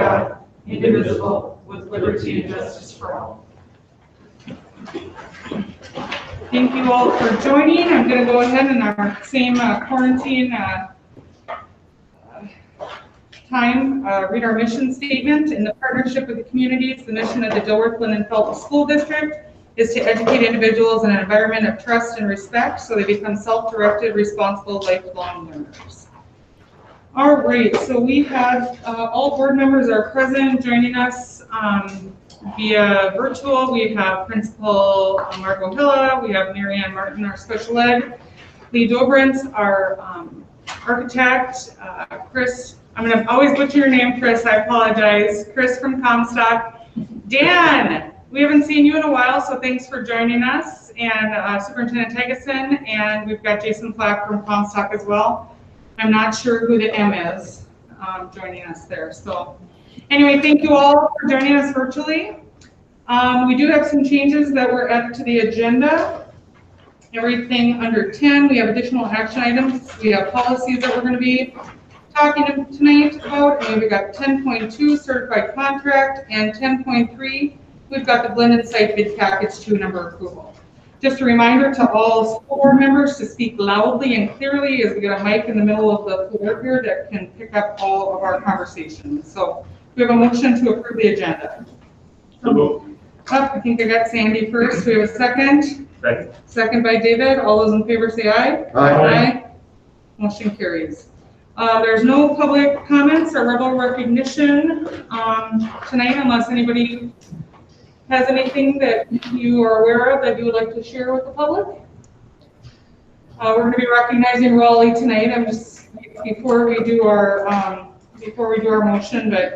God, indivisible, with liberty and justice for all. Thank you all for joining. I'm going to go ahead in our same quarantine time, read our mission statement. In the partnership with the communities, the mission of the Dilworth-Glyndon-Felton School District is to educate individuals in an environment of trust and respect so they become self-directed, responsible, lifelong learners. All right, so we have all board members are present. Joining us via virtual, we have Principal Margot Hilla, we have Marianne Martin, our special ed, Lee Dobrins, our architect, Chris, I'm going to always butcher your name, Chris, I apologize, Chris from Comstock, Dan, we haven't seen you in a while, so thanks for joining us, and Superintendent Tegeson, and we've got Jason Flack from Comstock as well. I'm not sure who the M is joining us there. So anyway, thank you all for joining us virtually. We do have some changes that were added to the agenda. Everything under 10, we have additional action items. We have policies that we're going to be talking tonight about. And we've got 10.2 certified contract, and 10.3, we've got the blended site bid package 2 number approval. Just a reminder to all school board members to speak loudly and clearly, as we get a mic in the middle of the floor here that can pick up all of our conversations. So we have a motion to approve the agenda. I think I got Sandy first. We have a second. Second. Second by David. All those in favor say aye. Aye. Motion carries. There's no public comments or rebel recognition tonight unless anybody has anything that you are aware of that you would like to share with the public. We're going to be recognizing Raleigh tonight. I'm just before we do our motion, but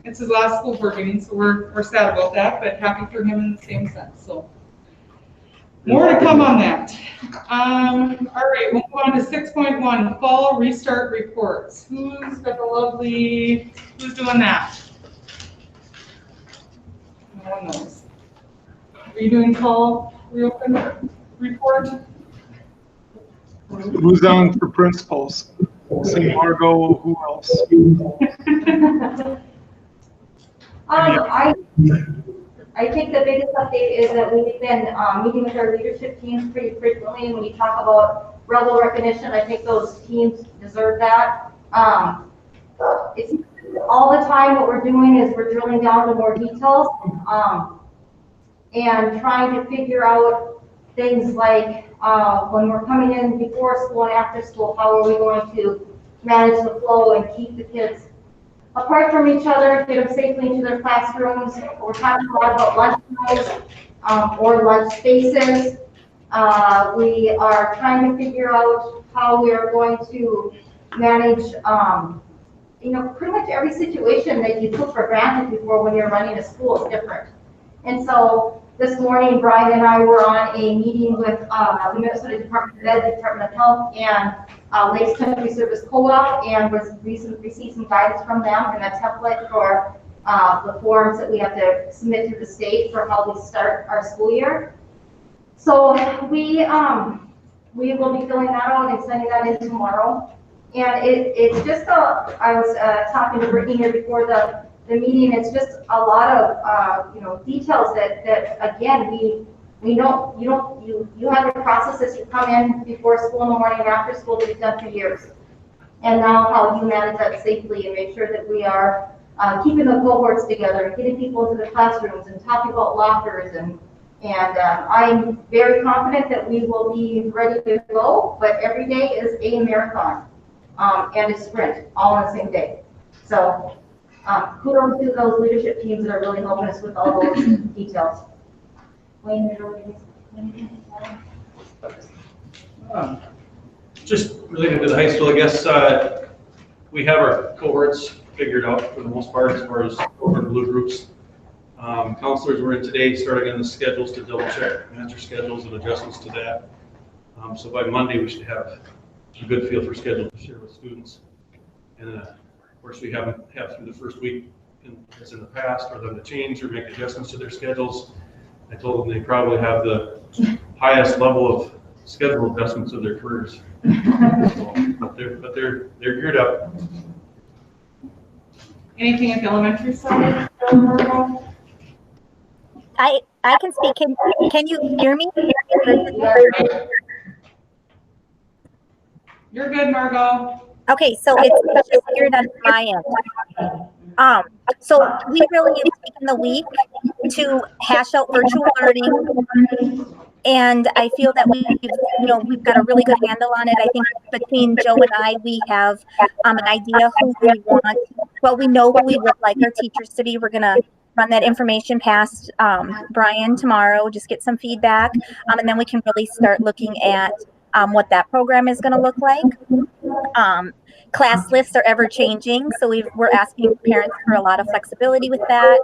it's his last school board meeting, so we're sad about that, but happy for him in the same sense. So more to come on that. All right, we'll move on to 6.1 fall restart reports. Who's got the lovely? Who's doing that? No one knows. Are you doing fall reopen report? Who's on for principals? Say Margot, who else? I think the biggest update is that we've been meeting with our leadership teams pretty frequently. When you talk about rebel recognition, I think those teams deserve that. It's all the time what we're doing is we're drilling down to more details and trying to figure out things like when we're coming in before school and after school, how are we going to manage the flow and keep the kids apart from each other, get them safely into their classrooms. We're talking a lot about lunch times or lunch spaces. We are trying to figure out how we are going to manage pretty much every situation that you took for granted before when you're running a school is different. And so this morning, Brian and I were on a meeting with the Minnesota Department of Ed, Department of Health, and Lakes Country Service Co-op, and received some guidance from them and a template for the forms that we have to submit to the state for how we start our school year. So we will be filling that out and sending that in tomorrow. And it's just I was talking to Brittany here before the meeting. It's just a lot of details that again we know you have your processes. You come in before school in the morning and after school that you've done for years, and now how you manage that safely and make sure that we are keeping the cohorts together and getting people into the classrooms and talking about lockers and I'm very confident that we will be ready to go. But every day is a marathon and a sprint all on the same day. So. Kudos to those leadership teams that are really helping us with all those details. Wayne, Just related to the high school, I guess we have our cohorts figured out for the most part as far as cohort blue groups. Counselors were in today starting on the schedules to double check master schedules and adjustments to that. So by Monday we should have a good feel for schedule to share with students. And of course, we haven't had through the first week as in the past for them to change or make adjustments to their schedules. I told them they probably have the highest level of schedule adjustments of their careers. So, but they're geared up. Anything at the elementary side, Margot? I can speak. Can you hear me? You're good, Margot. Okay, so it's just weird on my end. So we really have taken the week to hash out virtual learning, and I feel that we've got a really good handle on it. I think between Joe and I, we have an idea who we want. Well, we know who we would like our teachers to be. We're gonna run that information past Brian tomorrow, just get some feedback, and then we can really start looking at what that program is going to look like. Class lists are ever changing, so we're asking parents for a lot of flexibility with that,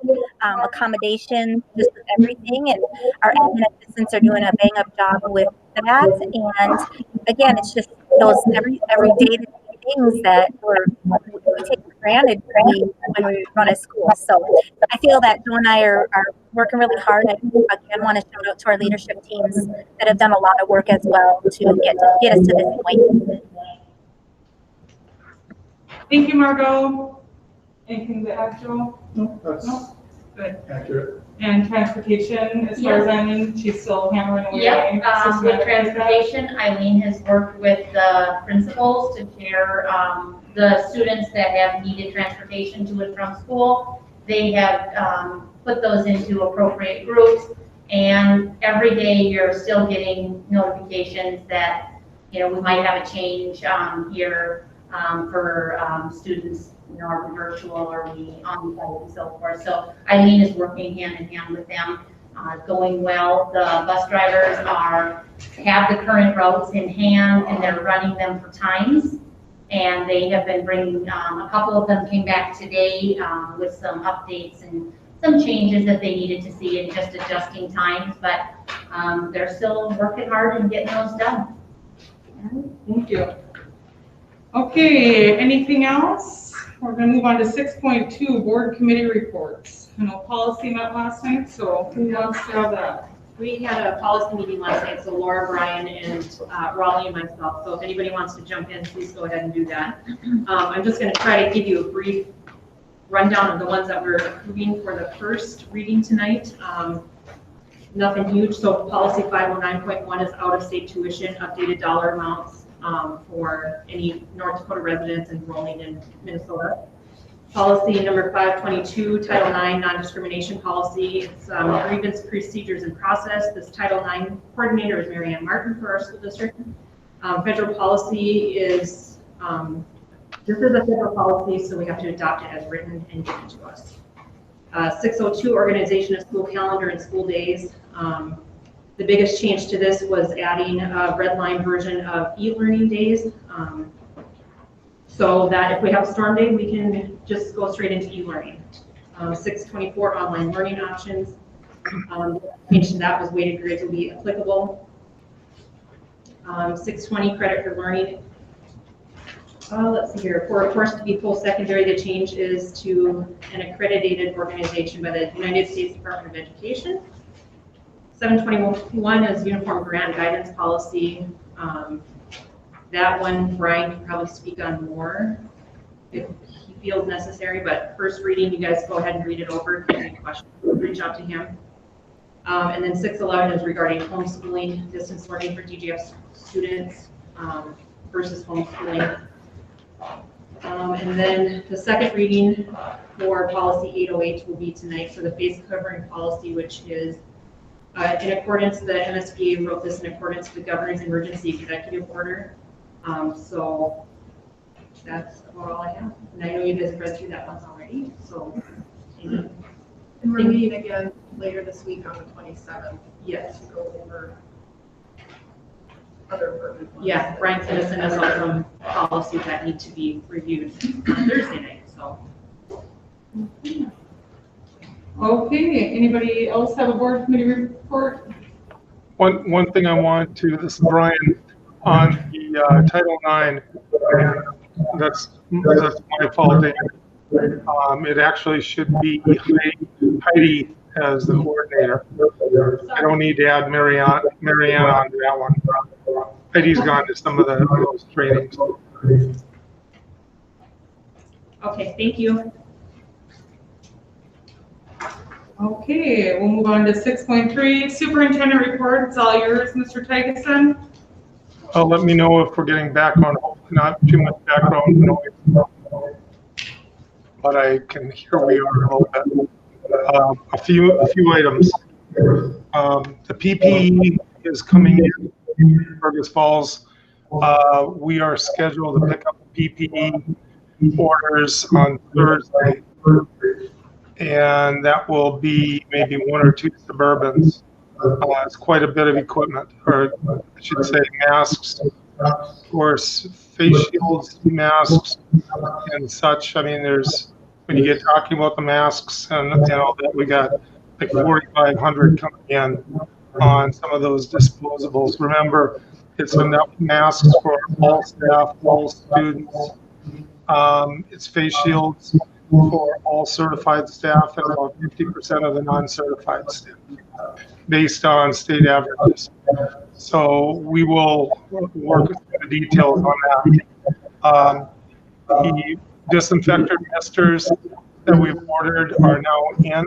accommodation, just with everything, and our admin assistants are doing a bang-up job with that. And again, it's just those everyday things that we take for granted when we run a school. So I feel that Joe and I are working really hard. I again want to shout out to our leadership teams that have done a lot of work as well to get us to this point. Thank you, Margot. Anything to add, Joe? No, that's Good. accurate. And transportation, as far as Eileen, she's still hammering away. Yep, with systematic like that? transportation, Eileen has worked with the principals to share the students that have needed transportation to and from school. They have put those into appropriate groups, and every day you're still getting notifications that, we might have a change here for students, are we virtual, are we on site, and so forth. So Eileen is working hand in hand with them. Going well. The bus drivers have the current routes in hand, and they're running them for times. And they have been bringing, a couple of them came back today with some updates and some changes that they needed to see and just adjusting times. But they're still working hard and getting those done. Thank you. Okay, anything else? We're going to move on to 6.2, board committee reports. I know policy met last night, so who wants to have that? We had a policy meeting last night, so Laura, Brian, and Raleigh and myself. So if anybody wants to jump in, please go ahead and do that. I'm just going to try to give you a brief rundown of the ones that we're approving for the first reading tonight. Nothing huge. So policy 509.1 is out-of-state tuition, updated dollar amounts for any North Dakota residents enrolling in Minnesota. Policy number 522, Title IX, non-discrimination policy. It's grievance procedures and process. This Title IX coordinator is Mary Ann Martin for our school district. Federal policy is, this is a federal policy, so we have to adopt it as written and give it to us. 602, organization of school calendar and school days. The biggest change to this was adding a red line version of e-learning days. So that if we have a storm day, we can just go straight into e-learning. 624, online learning options. Change to that was weighted grades will be applicable. 620, credit for learning. Let's see here. For a course to be post-secondary, the change is to an accredited organization by the United States Department of Education. 721 is uniform grant guidance policy. That one, Brian can probably speak on more if he feels necessary, but first reading, you guys go ahead and read it over. If you have any questions, reach out to him. And then 611 is regarding homeschooling, distance learning for DGF students versus homeschooling. And then the second reading for policy 808 will be tonight for the face covering policy, which is in accordance, the MSBA wrote this in accordance with the governor's emergency executive order. So that's about all I have. And I know you guys have read through that once already, so. And we're meeting again later this week on the 27th. Yes. To go over other pertinent ones. Yeah, Brian's gonna send us out some policies that need to be reviewed on Thursday night, so. Okay, anybody else have a board committee report? One thing I want to, this is Brian, on the Title IX, that's my fault. It actually should be Heidi as the coordinator. I don't need to add Mary Ann onto that one. Heidi's gone to some of those trainings. Okay, thank you. Okay, we'll move on to 6.3, Superintendent Report. It's all yours, Mr. Tygeson. Let me know if we're getting background, not too much background noise. But I can hear we are a little bit. A few items. The PPE is coming in Fergus Falls. We are scheduled to pick up the PPE orders on Thursday. And that will be maybe 1 or 2 Suburbans. It's quite a bit of equipment, or I should say masks, of course, face shields, masks, and such. I mean, when you get talking about the masks and all that, we got like 4,500 coming in on some of those disposables. Remember, it's enough masks for all staff, all students. It's face shields for all certified staff and about 50% of the non-certified staff, based on state averages. So we will work through the details on that. The disinfector misters that we've ordered are now in.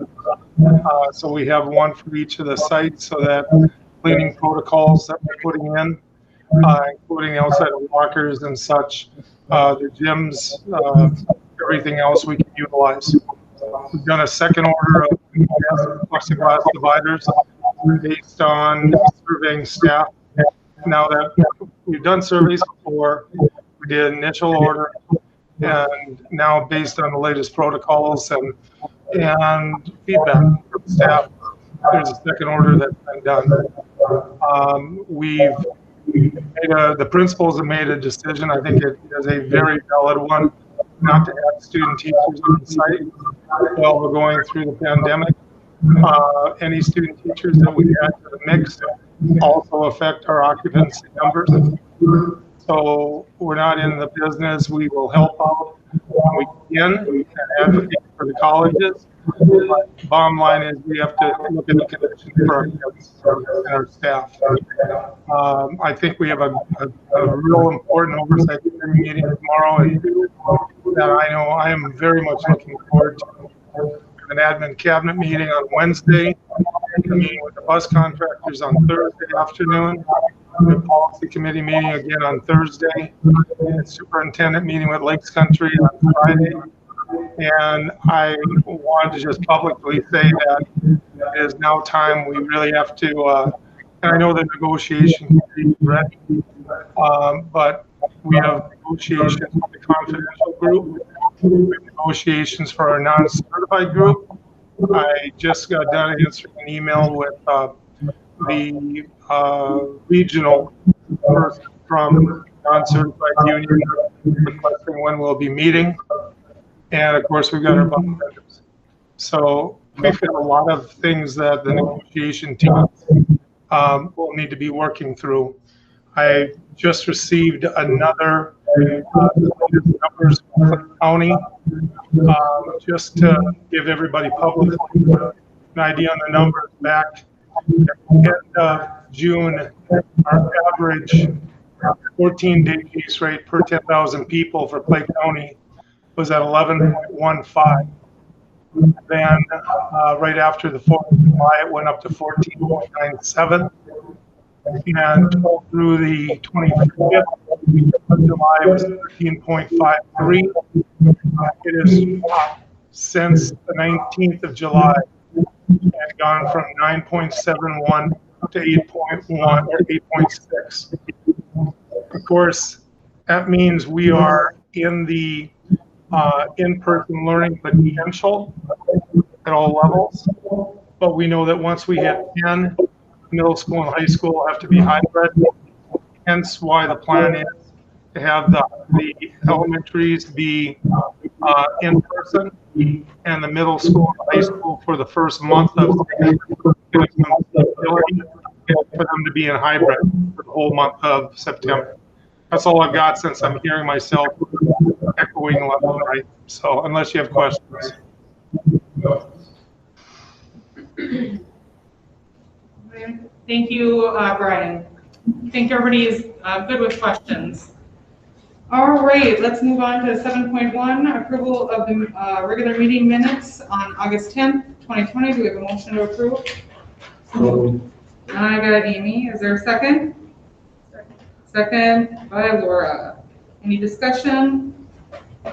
So we have one for each of the sites, so that cleaning protocols that we're putting in, including outside of lockers and such, the gyms, everything else we can utilize. We've done a second order of plexiglass dividers based on surveying staff. Now that we've done surveys before, we did initial order, and now based on the latest protocols and feedback from staff, there's a second order that's been done. The principals have made a decision. I think it is a very valid one, not to have student teachers on site while we're going through the pandemic. Any student teachers that we add to the mix also affect our occupancy numbers. So we're not in the business. We will help out when we can and advocate for the colleges. But bottom line is we have to look at the conditions for our kids and our staff. I think we have a real important oversight meeting tomorrow that I know I am very much looking forward to. An admin cabinet meeting on Wednesday, a meeting with the bus contractors on Thursday afternoon, the policy committee meeting again on Thursday, and superintendent meeting with Lakes Country on Friday. And I want to just publicly say that it is now time we really have to, and I know the negotiation committee is ready, but we have negotiations with the confidential group, negotiations for our non-certified group. I just got done answering an email with the regional person from non-certified union requesting when we'll be meeting. And of course, we've got our bus vendors. So we've got a lot of things that the negotiation team will need to be working through. I just received another numbers from the county, just to give everybody publicly an idea on the numbers. Back at the end of June, our average 14-day case rate per 10,000 people for Clay County was at 11.15. Then right after the 4th of July, it went up to 14.97. And through the 25th of July, it was 13.53. It is since the 19th of July and gone from 9.71 to 8.1 or 8.6. Of course, that means we are in the in-person learning potential at all levels. But we know that once we hit 10, middle school and high school will have to be hybrid. Hence why the plan is to have the elementaries be in person and the middle school and high school for the first month of for them to be in hybrid for the whole month of September. That's all I've got since I'm hearing myself echoing left and right. So unless you have questions. Thank you, Brian. I think everybody's good with questions. All right, let's move on to 7.1, approval of the regular meeting minutes on August 10th, 2020. Do we have a motion to approve? I got Amy. Is there a second? Second by Laura. Any discussion?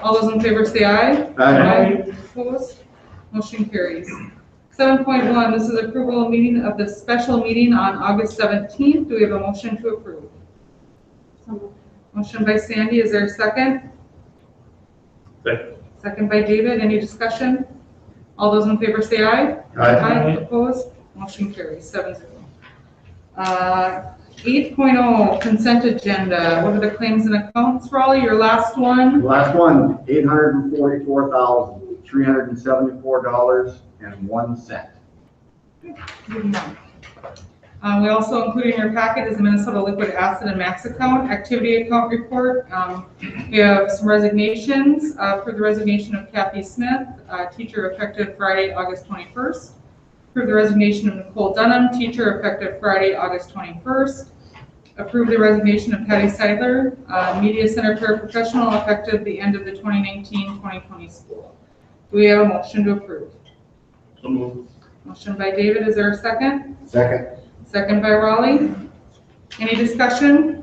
All those in favor say aye. Aye. Opposed? Motion carries. 7.1, this is approval of meeting of the special meeting on August 17th. Do we have a motion to approve? Motion by Sandy. Is there a second? Second. Second by David. Any discussion? All those in favor say aye. Aye. Opposed? Motion carries 7-0. 8.0 consent agenda. What are the claims and accounts, Raleigh? Your last one? Last one, $844,374.01. We also included in your packet is the Minnesota Liquid Acid and Max account, activity account report. We have some resignations. For the resignation of Kathy Smith, teacher effective Friday, August 21st. Approve the resignation of Nicole Dunham, teacher effective Friday, August 21st. Approve the resignation of Patty Seidler, media center paraprofessional, effective the end of the 2019-2020 school. Do we have a motion to approve? So moved. Motion by David. Is there a second? Second. Second by Raleigh. Any discussion?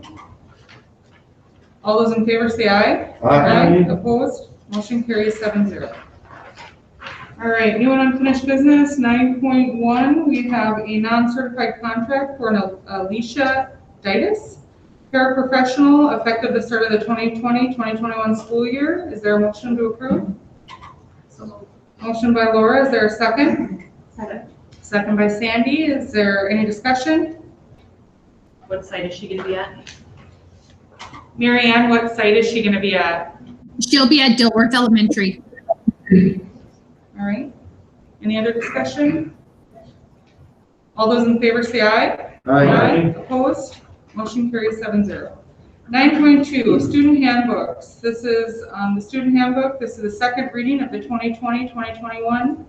All those in favor say aye. Aye. Opposed? Motion carries 7-0. All right, new and unfinished business, 9.1, we have a non-certified contract for an Alicia Ditas, paraprofessional, effective the start of the 2020-2021 school year. Is there a motion to approve? Motion by Laura. Is there a second? Second. Second by Sandy. Is there any discussion? What site is she gonna be at? Mary Ann, what site is she going to be at? She'll be at Dilworth Elementary. All right. Any other discussion? All those in favor say aye. Aye. Opposed? Motion carries 7-0. 9.2, student handbooks. This is the student handbook. This is the second reading of the 2020-2021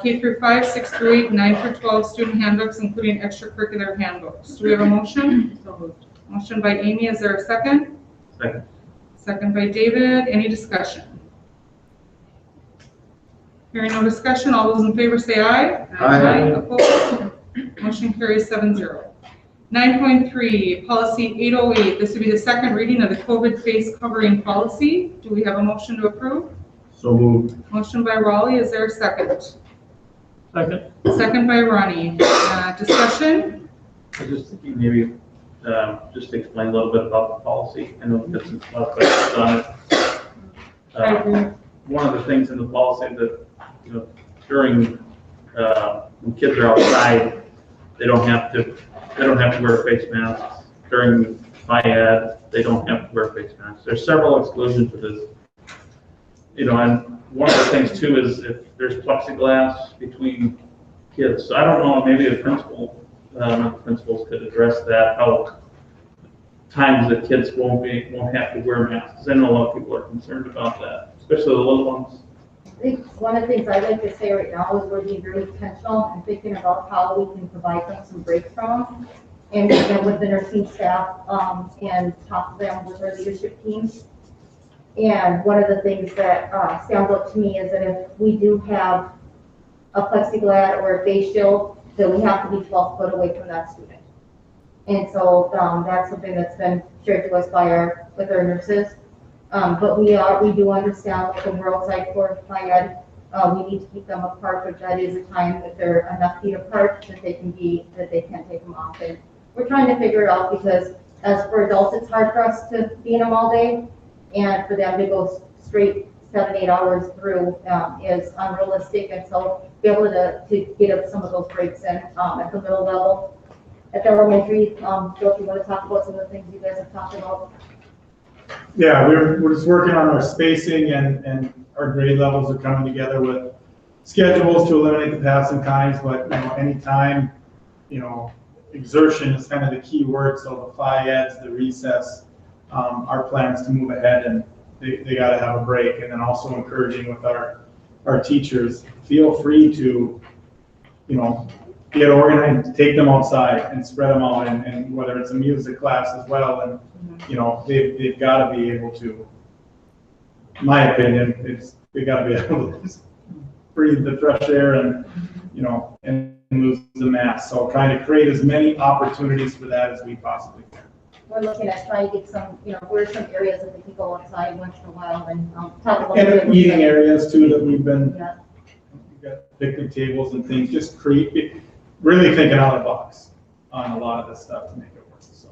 K through 5, 6 through 8, 9 through 12 student handbooks, including extracurricular handbooks. Do we have a motion? So moved. Motion by Amy. Is there a second? Second. Second by David. Any discussion? Hearing no discussion, all those in favor say aye. Aye. Opposed? Motion carries 7-0. 9.3, policy 808. This would be the second reading of the COVID face covering policy. Do we have a motion to approve? So moved. Motion by Raleigh. Is there a second? Second. Second by Ronnie. Discussion? I was just thinking maybe just to explain a little bit about the policy. I know we've got some questions on it. I agree. One of the things in the policy that, during when kids are outside, they don't have to wear face masks. During FIAD, they don't have to wear face masks. There's several exclusions to this. And one of the things too is if there's plexiglass between kids. So I don't know, maybe the principals could address that, how times that kids won't have to wear masks. I know a lot of people are concerned about that, especially the little ones. I think one of the things I'd like to say right now is we're being very intentional and thinking about how we can provide them some breaks from, and with the nursing staff and talk to them with our leadership teams. And one of the things that stands out to me is that if we do have a plexiglass or a face shield, then we have to be 12 foot away from that student. And so that's something that's been shared to us with our nurses. But we do understand that when we're outside for FIAD, we need to keep them apart, but that is a time that they're enough feet apart that they can take them off. And we're trying to figure it out because as for adults, it's hard for us to be in them all day, and for them to go straight 7-8 hours through is unrealistic. And so be able to get up some of those breaks in at the middle level. At the elementary, Joe, if you want to talk about some of the things you guys have talked about. Yeah, we're just working on our spacing and our grade levels are coming together with schedules to eliminate the passing times, but anytime, exertion is kind of the key word. So the FIADs, the recess, our plans to move ahead, and they got to have a break. And then also encouraging with our teachers, feel free to, get organized, take them outside and spread them out, and whether it's a music class as well, and they've got to be able to, in my opinion, they got to be able to breathe the fresh air and, and lose the mask. So trying to create as many opportunities for that as we possibly can. We're looking at trying to get some, where some areas that we can go outside once in a while and talk about. And eating areas too that we've been, Yeah. we've got picnic tables and things, just really thinking out of the box on a lot of this stuff to make it work, so.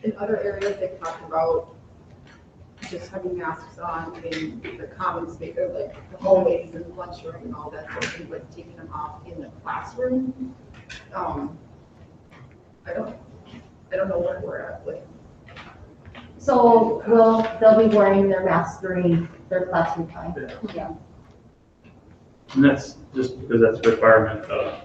In other areas, they talked about just having masks on in the common space, or like the hallways and lunchroom and all that sort of thing, but taking them off in the classroom. I don't know where we're at with. So, they'll be wearing their masks during their classroom time. Yeah. And that's just because that's a requirement of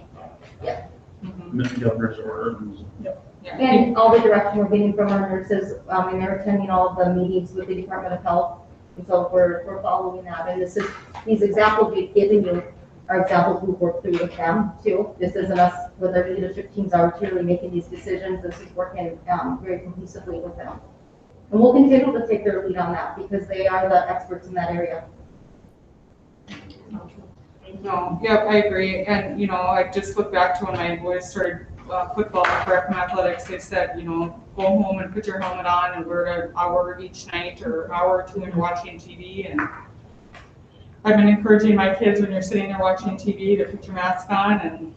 Mhm. governor's order. Yeah. And all the direction we're getting from our nurses, and they're attending all of the meetings with the Department of Health. And so we're following that. And these examples we've given you are examples we've worked through with them too. This isn't us with our leadership teams are really making these decisions. This is working very cohesively with them. And we'll continue to take their lead on that because they are the experts in that area. No, yep, I agree. And, I just look back to when my boys started football for athletics. They said, go home and put your helmet on and we're an hour each night or an hour or two into watching TV. And I've been encouraging my kids when you're sitting there watching TV to put your mask on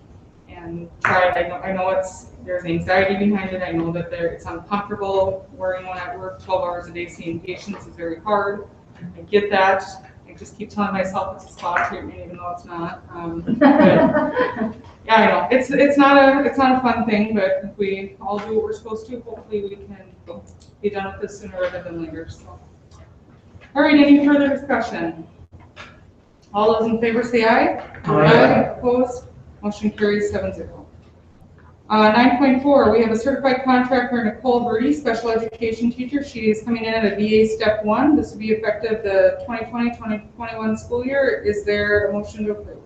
and try it. I know there's anxiety behind it. I know that it's uncomfortable wearing one at work 12 hours a day. Seeing patients is very hard. I get that. I just keep telling myself it's a spa treatment, even though it's not. But, yeah, I know it's not a fun thing, but if we all do what we're supposed to, hopefully we can be done with this sooner rather than later. So, all right, any further discussion? All those in favor say aye. Aye. Opposed? Motion carries 7-0. 9.4, we have a certified contractor, Nicole Verdi, special education teacher. She is coming in at a VA step 1. This will be effective the 2020-2021 school year. Is there a motion to approve?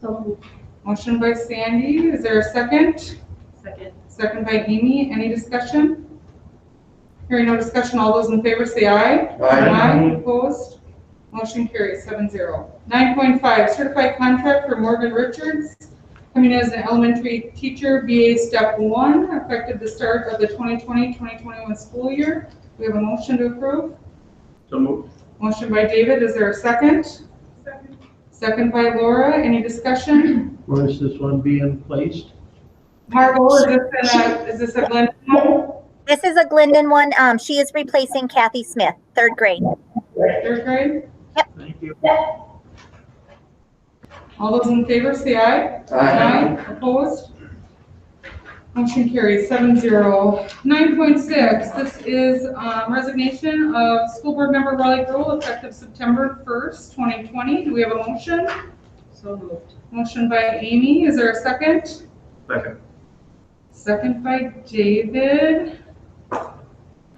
So, Motion by Sandy. Is there a second? Second. Second by Amy. Any discussion? Hearing no discussion, all those in favor say aye. Aye. Opposed? Motion carries 7-0. 9.5, certified contract for Morgan Richards, coming in as an elementary teacher, VA step 1, effective the start of the 2020-2021 school year. We have a motion to approve. So moved. Motion by David. Is there a second? Second. Second by Laura. Any discussion? Where is this one being placed? Margot, is this a Glenn? This is a Glendon one. She is replacing Kathy Smith, 3rd grade. 3rd grade? Thank you. All those in favor say aye. Aye. Opposed? Motion carries 7-0. 9.6, this is resignation of school board member Raleigh Gruel effective September 1st, 2020. Do we have a motion? So moved. Motion by Amy. Is there a second? Second. Second by David.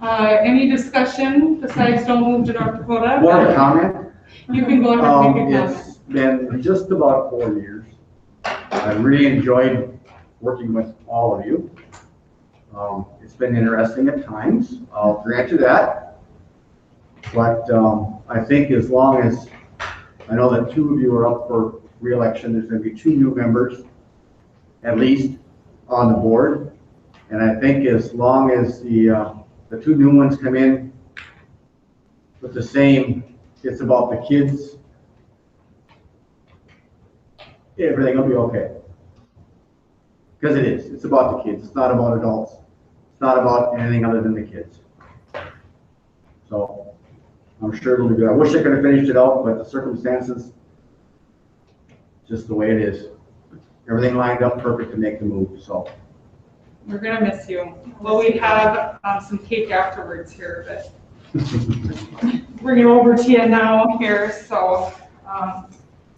Any discussion besides don't move to North Dakota? One comment. You can go ahead and make a comment. It's been just about 4 years. I really enjoyed working with all of you. It's been interesting at times, I'll grant you that. But I think as long as, I know that 2 of you are up for re-election, there's going to be 2 new members, at least, on the board. And I think as long as the 2 new ones come in with the same, it's about the kids, everything will be okay. Because it is. It's about the kids. It's not about adults. It's not about anything other than the kids. So I'm sure it'll be good. I wish I could have finished it out, but the circumstances, just the way it is. Everything lined up perfect to make the move, so. We're gonna miss you. Well, we have some cake afterwards here, but bring it over to you now here. So,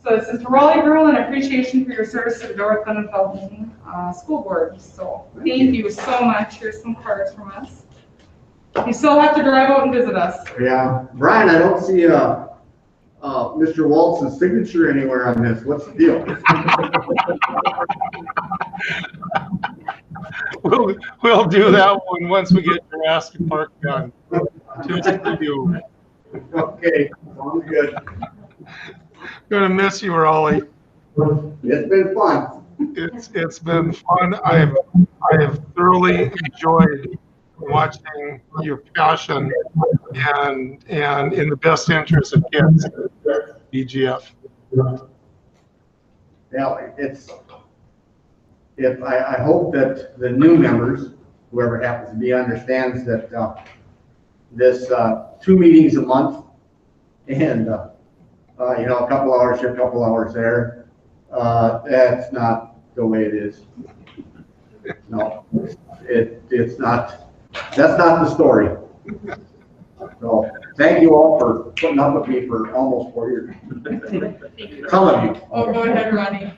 so this is to Raleigh Gruel and appreciation for your service to the Dilworth-Glyndon-Felton School Board. So thank you so much. Here's some cards from us. You still have to drive out and visit us. Yeah, Brian, I don't see Mr. Waltz's signature anywhere on this. What's the deal? We'll do that one once we get Jurassic Park done. Just for you. Okay, sounds good. Gonna miss you, Raleigh. It's been fun. It's been fun. I have thoroughly enjoyed watching your passion and in the best interest of kids, BGF. Yeah, I hope that the new members, whoever happens to be, understands that this 2 meetings a month and a couple hours here, a couple hours there, that's not the way it is. No, it's not. That's not the story. So thank you all for putting up with me for almost 4 years. Some of you. Oh, go ahead, Ronnie.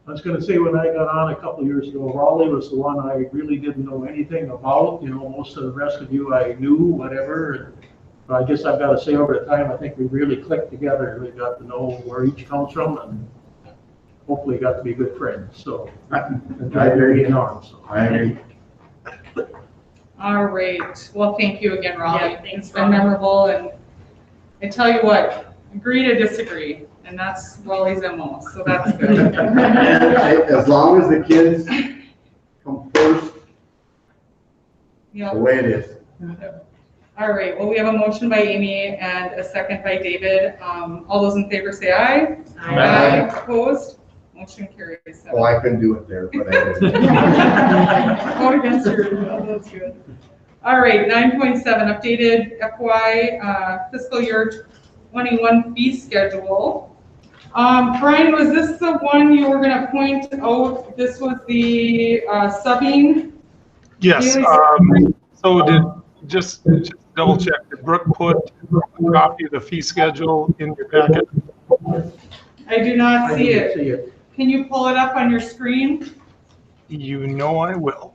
I was gonna say, when I got on a couple of years ago, Raleigh was the one I really didn't know anything about. Most of the rest of you I knew, whatever. But I guess I've got to say, over the time, I think we really clicked together. We got to know where each comes from, and hopefully got to be good friends. So I agree. I agree. All right. Well, thank you again, Raleigh. Yeah, thanks, It's been memorable, and I tell you what, agree to disagree, and that's Raleigh's MO, so that's good. As long as the kids come first, Yep. the way it is. All right. Well, we have a motion by Amy and a second by David. All those in favor say aye. Aye. Opposed? Motion carries. Oh, I couldn't do it there, but I did. Vote against your, oh, that's good. All right, 9.7, updated FY fiscal year 21 fee schedule. Brian, was this the one you were gonna point out? This was the subbing? Yes, so just double check, did Brooke put a copy of the fee schedule in your packet? I do not see I didn't see it. Can you pull it up on your screen? You know I will.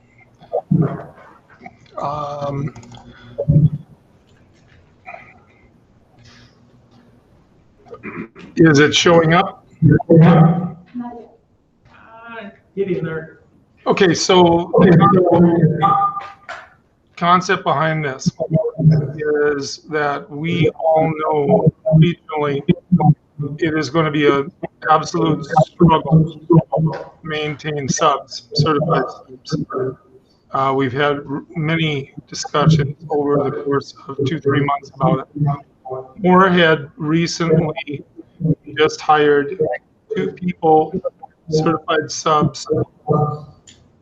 Is it showing up? Get in there. Okay, so the concept behind this is that we all know regionally it is going to be an absolute struggle to maintain subs, certified subs. We've had many discussions over the course of 2-3 months about it. Moorhead recently just hired 2 people, certified subs,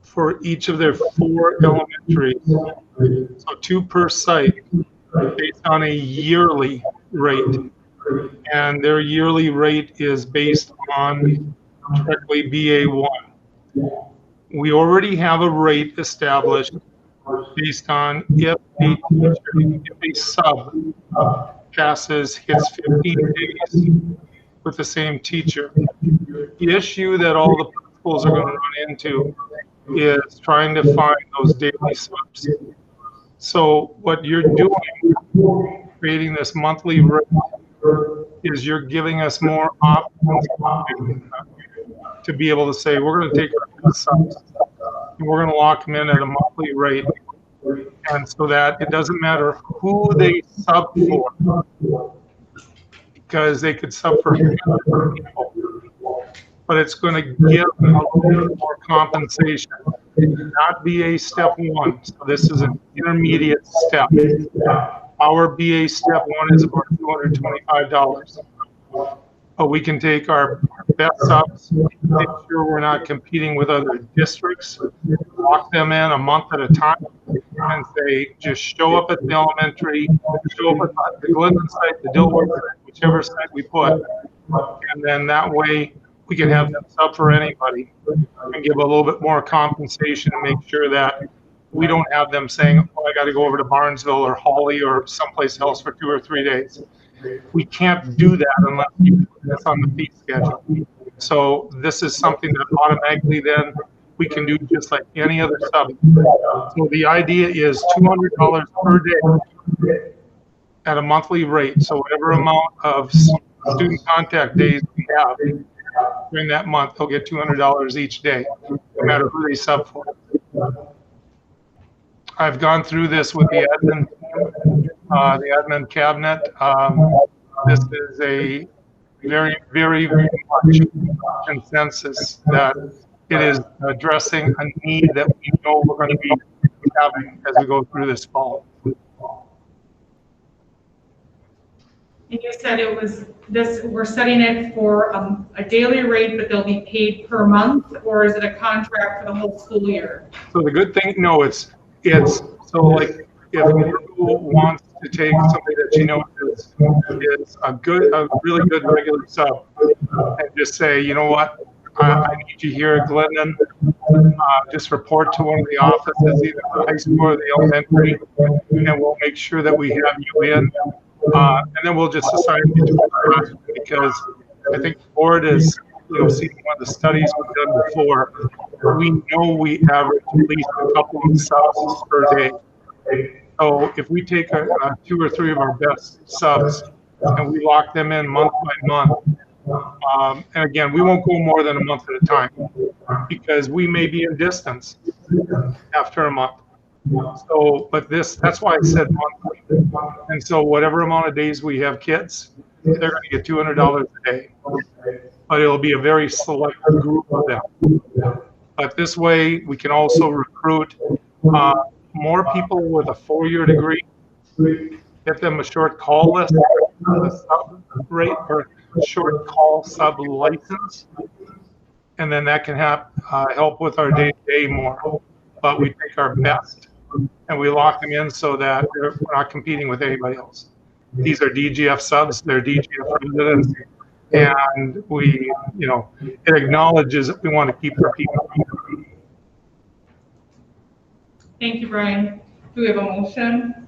for each of their 4 elementaries. So 2 per site based on a yearly rate. And their yearly rate is based on directly BA1. We already have a rate established based on if a sub passes, hits 15 days with the same teacher. The issue that all the principals are going to run into is trying to find those daily subs. So what you're doing, creating this monthly rate, is you're giving us more options to be able to say, we're going to take our best subs and we're going to lock them in at a monthly rate. And so that it doesn't matter who they sub for, because they could sub for people, but it's going to give them a little bit more compensation, not BA step 1. So this is an intermediate step. Our BA step 1 is about $225. But we can take our best subs, make sure we're not competing with other districts, lock them in a month at a time, and say, just show up at the elementary, show up at the Glendon site, the Dilworth site, whichever site we put, and then that way we can have them sub for anybody and give a little bit more compensation and make sure that we don't have them saying, oh, I got to go over to Barnesville or Hawley or someplace else for 2 or 3 days. We can't do that unless you put this on the fee schedule. So this is something that automatically then we can do just like any other sub. So the idea is $200 per day at a monthly rate. So whatever amount of student contact days we have during that month, they'll get $200 each day, no matter who they sub for. I've gone through this with the admin cabinet. This is a very, very, very much consensus that it is addressing a need that we know we're going to be having as we go through this fall. And you said it was this, we're setting it for a daily rate, but they'll be paid per month, or is it a contract for the whole school year? So the good thing, no, it's so like if Google wants to take somebody that she knows is a really good regular sub and just say, you know what, I need you here at Glendon. Just report to one of the offices, either the high school or the elementary, and we'll make sure that we have you in. And then we'll just assign you to a class, because I think the board is, seeing one of the studies we've done before, we know we average at least a couple of subs per day. So if we take 2 or 3 of our best subs and we lock them in month by month, and again, we won't go more than a month at a time, because we may be in distance after a month. So, but that's why I said monthly. And so whatever amount of days we have kids, they're going to get $200 a day. But it'll be a very select group of them. But this way, we can also recruit more people with a 4-year degree, get them a short call list, a sub rate, or a short call sub license, and then that can help with our day-to-day more. But we take our best and we lock them in so that we're not competing with anybody else. These are DGF subs, they're DGF residents, and we, it acknowledges that we want to keep our people. Thank you, Brian. Do we have a motion?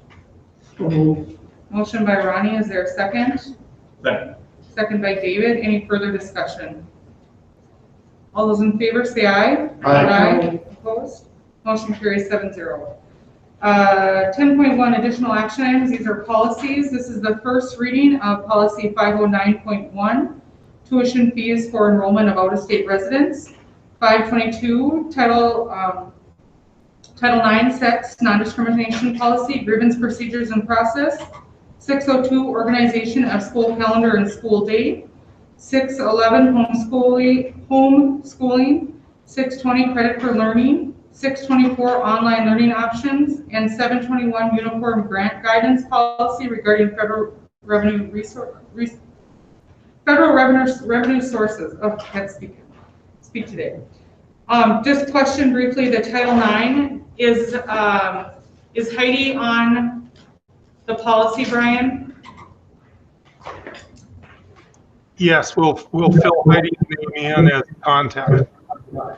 Motion by Ronnie, is there a second? Second. Second by David. Any further discussion? All those in favor say aye. Aye. Opposed? Motion carries 7-0. 10.1 additional action items. These are policies. This is the first reading of policy 509.1, tuition fees for enrollment of out-of-state residents. 522, Title IX, sex non-discrimination policy, grievance procedures and process. 602, organization of school calendar and school day. 611, homeschooling. 620, credit for learning. 624, online learning options. And 721, uniform grant guidance policy regarding federal revenue sources. Oh, can't speak today. Just question briefly, the Title IX, is Heidi on the policy, Brian? Yes, we'll fill Heidi's name in as contact.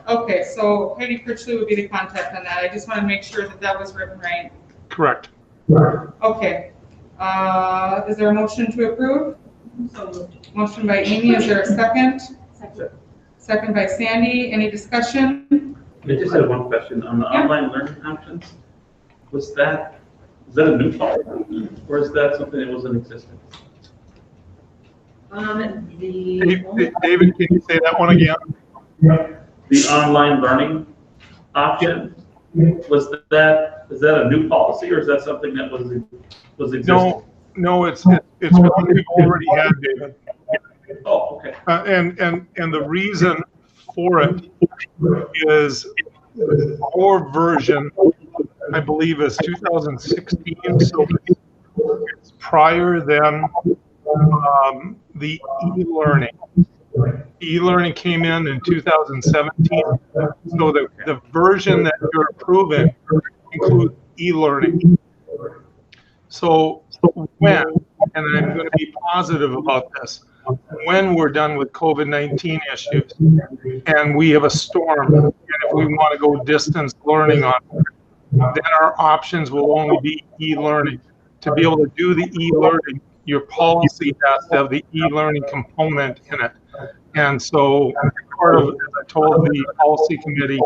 Okay, so Heidi Critchley would be the contact on that. I just want to make sure that was written right. Correct. Okay. Is there a motion to approve? So moved. Motion by Amy, is there a second? Second. Second by Sandy. Any discussion? I just had one question on the online learning options. Is that a new policy, or is that something that was in existence? David, can you say that one again? The online learning option, is that a new policy, or is that something that was existing? No, it's what we've already had, David. Oh, okay. And the reason for it is our version, I believe, is 2016, so it's prior than the e-learning. E-learning came in 2017, so the version that you're approving includes e-learning. So when, and I'm going to be positive about this, when we're done with COVID-19 issues and we have a storm, and if we want to go distance learning on it, then our options will only be e-learning. To be able to do the e-learning, your policy has to have the e-learning component in it. And so part of, as I told the policy committee,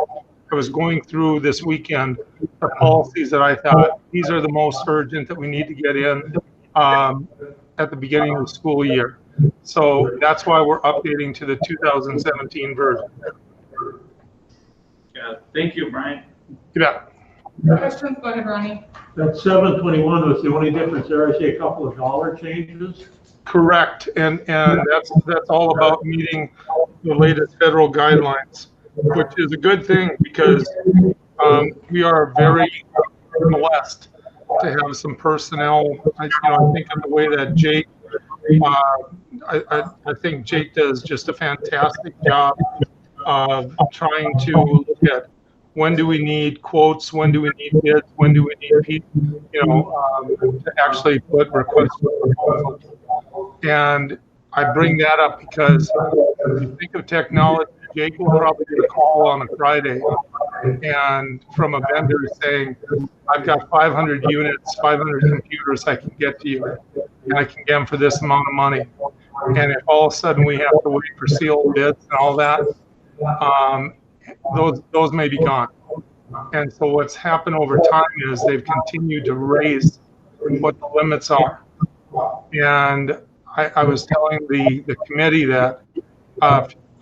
I was going through this weekend the policies that I thought, these are the most urgent that we need to get in at the beginning of the school year. So that's why we're updating to the 2017 version. Yeah, thank you, Brian. Yeah. Questions? Go ahead, Ronnie. That 721 was the only difference there. I see a couple of dollar changes. Correct, and that's all about meeting the latest federal guidelines, which is a good thing because we are very blessed to have some personnel. I think of the way that Jake, I think Jake does just a fantastic job of trying to look at when do we need quotes, when do we need bids, when do we need people, to actually put requests for proposals. And I bring that up because if you think of technology, Jake will probably get a call on a Friday and from a vendor saying, I've got 500 units, 500 computers I can get to you, and I can get them for this amount of money. And if all of a sudden we have to wait for sealed bids and all that, those may be gone. And so what's happened over time is they've continued to raise what the limits are. And I was telling the committee that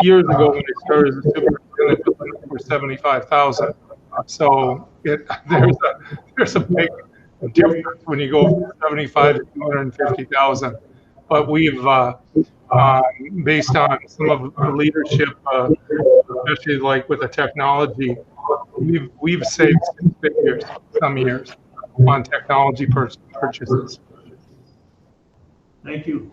years ago when I started as a superintendent, it was for 75,000. So there's a big difference when you go from 75 to 250,000. But we've based on some of the leadership, especially like with the technology, we've saved 6 figures some years on technology purchases. Thank you.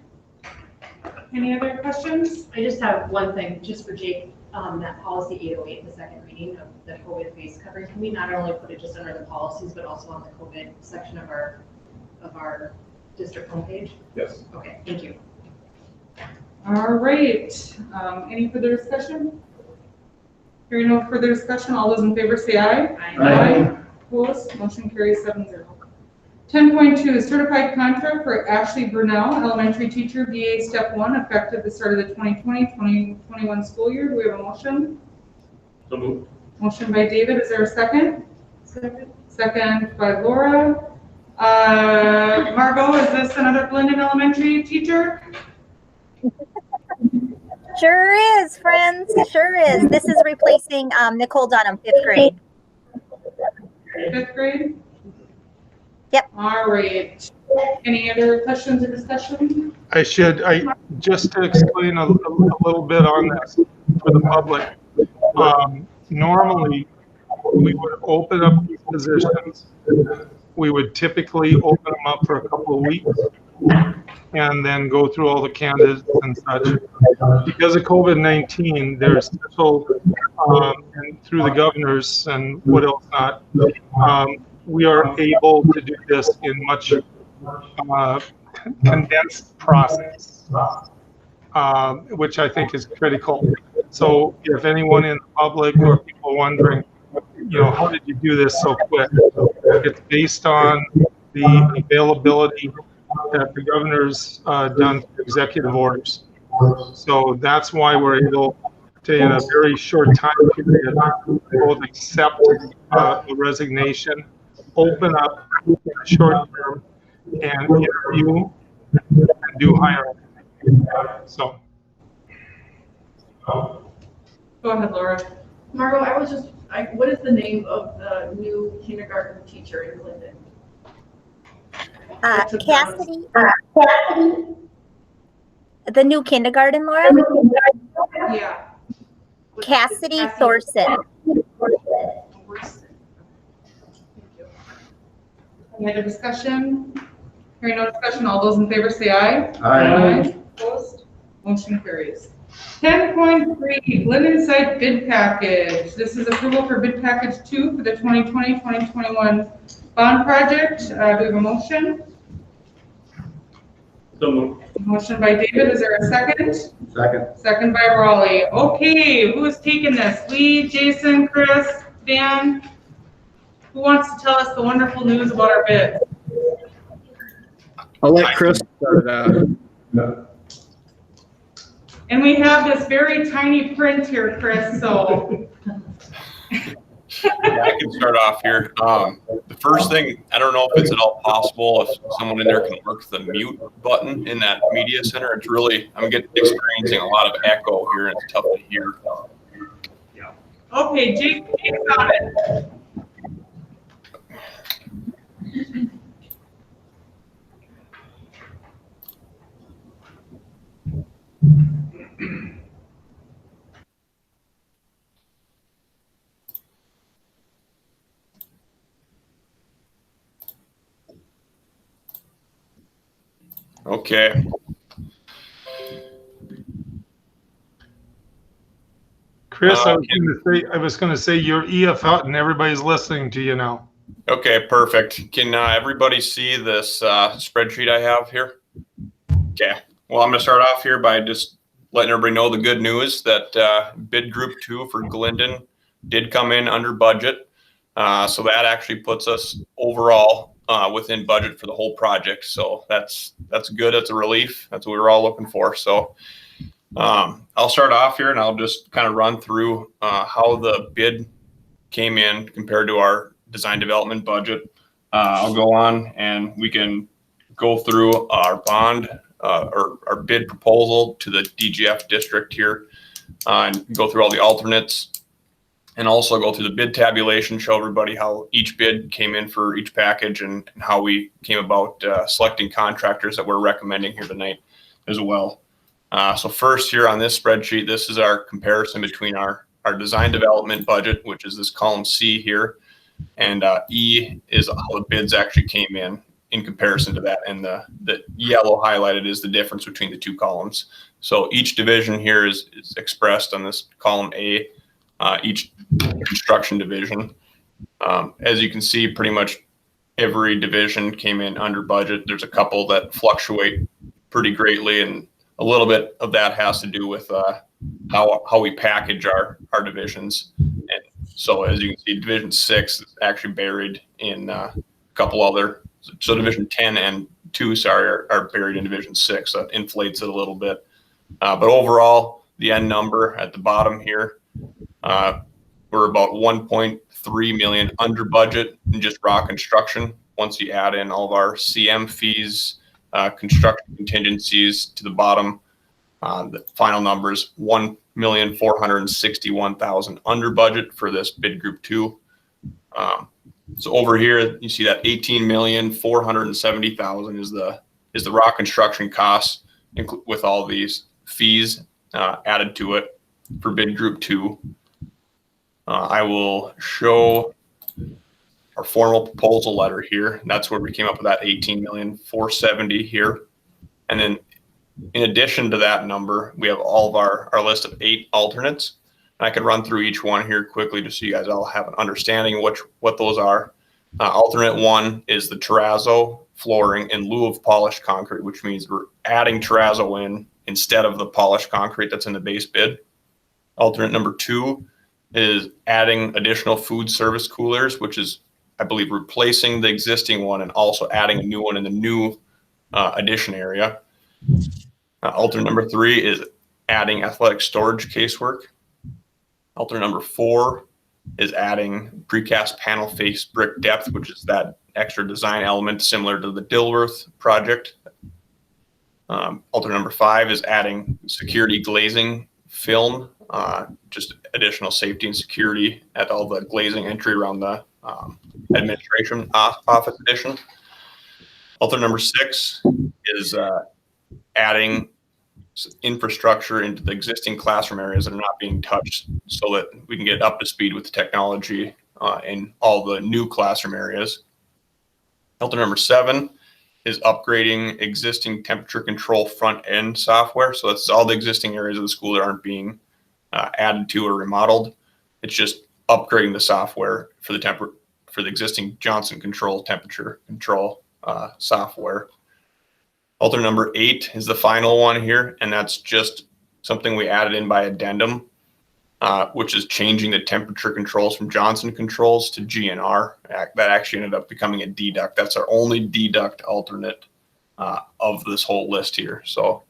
Any other questions? I just have one thing, just for Jake, that policy 808, the second reading of the COVID face covering. Can we not only put it just under the policies, but also on the COVID section of our district homepage? Yes. Okay, thank you. All right, any further discussion? Hearing no further discussion, all those in favor say aye. Aye. Opposed, motion carries 7-0. 10.2, certified contract for Ashley Brunel, elementary teacher, BA Step 1, effective the start of the 2020-2021 school year. Do we have a motion? So moved. Motion by David, is there a second? Second by Laura. Margot, is this another Glendon elementary teacher? Sure is, friends. Sure is. This is replacing Nicole Dunham, 5th grade. 5th grade? Yep. All right. Any other questions or discussion? I just to explain a little bit on this for the public. Normally, we would open up these positions. We would typically open them up for a couple of weeks and then go through all the candidates and such. Because of COVID-19, there's special, and through the governors and what else not, we are able to do this in much condensed process, which I think is critical. So if anyone in the public or people wondering, how did you do this so quick? It's based on the availability that the governor's done through executive orders. So that's why we're able to, in a very short time period, both accept the resignation, open up in a short term, and interview and do hiring. So. Go ahead, Laura. Margot, what is the name of the new kindergarten teacher in Glendon? Cassidy. The new kindergarten, Laura? Yeah. Cassidy Thorson. Any other discussion? Hearing no discussion, all those in favor say aye. Aye. Opposed? Motion carries. 10.3, Glendon Site Bid Package. This is approval for Bid Package 2 for the 2020-2021 bond project. Do we have a motion? So moved. Motion by David, is there a second? Second. Second by Raleigh. Okay, who is taking this? Lee, Jason, Chris, Dan? Who wants to tell us the wonderful news about our bid? I'll let Chris start. And we have this very tiny print here, Chris, so. Yeah, I can start off here. The first thing, I don't know if it's at all possible if someone in there can work the mute button in that media center. It's really, I'm experiencing a lot of echo here and it's tough to hear. Yeah. Okay, Jake got it. Okay. Chris, I was gonna say you're EF out and everybody's listening to you now. Okay, perfect. Can everybody see this spreadsheet I have here? Okay. Well, I'm going to start off here by just letting everybody know the good news that bid group 2 for Glyndon did come in under budget. So that actually puts us overall within budget for the whole project. So that's good. That's a relief. That's what we were all looking for. So I'll start off here and I'll just kind of run through how the bid came in compared to our design development budget. I'll go on and we can go through our bond or our bid proposal to the DGF district here and go through all the alternates and also go through the bid tabulation, show everybody how each bid came in for each package and how we came about selecting contractors that we're recommending here tonight as well. So first here on this spreadsheet, this is our comparison between our design development budget, which is this column C here, and E is how the bids actually came in comparison to that. And the yellow highlighted is the difference between the two columns. So each division here is expressed on this column A, each construction division. As you can see, pretty much every division came in under budget. There's a couple that fluctuate pretty greatly, and a little bit of that has to do with how we package our divisions. And so as you can see, Division 6 is actually buried in a couple other. So Division 10 and 2, sorry, are buried in Division 6. So that inflates it a little bit. But overall, the end number at the bottom here, we're about 1.3 million under budget in just raw construction. Once you add in all of our CM fees, construction contingencies to the bottom, the final number is 1,461,000 under budget for this bid group 2. So over here, you see that 18,470,000 is the raw construction costs with all these fees added to it for bid group 2. I will show our formal proposal letter here. That's where we came up with that 18,470,000 here. And then in addition to that number, we have all of our list of 8 alternates. And I could run through each one here quickly just so you guys all have an understanding of what those are. Alternate 1 is the terrazzo flooring in lieu of polished concrete, which means we're adding terrazzo in instead of the polished concrete that's in the base bid. Alternate number 2 is adding additional food service coolers, which is, I believe, replacing the existing one and also adding a new one in the new addition area. Alternate number 3 is adding athletic storage casework. Alternate number 4 is adding precast panel face brick depth, which is that extra design element similar to the Dilworth project. Alternate number 5 is adding security glazing film, just additional safety and security at all the glazing entry around the administration office addition. Alternate number 6 is adding infrastructure into the existing classroom areas that are not being touched so that we can get up to speed with the technology in all the new classroom areas. Alternate number 7 is upgrading existing temperature control front end software. So that's all the existing areas of the school that aren't being added to or remodeled. It's just upgrading the software for the existing Johnson Control temperature control software. Alternate number 8 is the final one here, and that's just something we added in by addendum, which is changing the temperature controls from Johnson Controls to GNR. That actually ended up becoming a deduct. That's our only deduct alternate of this whole list here. So,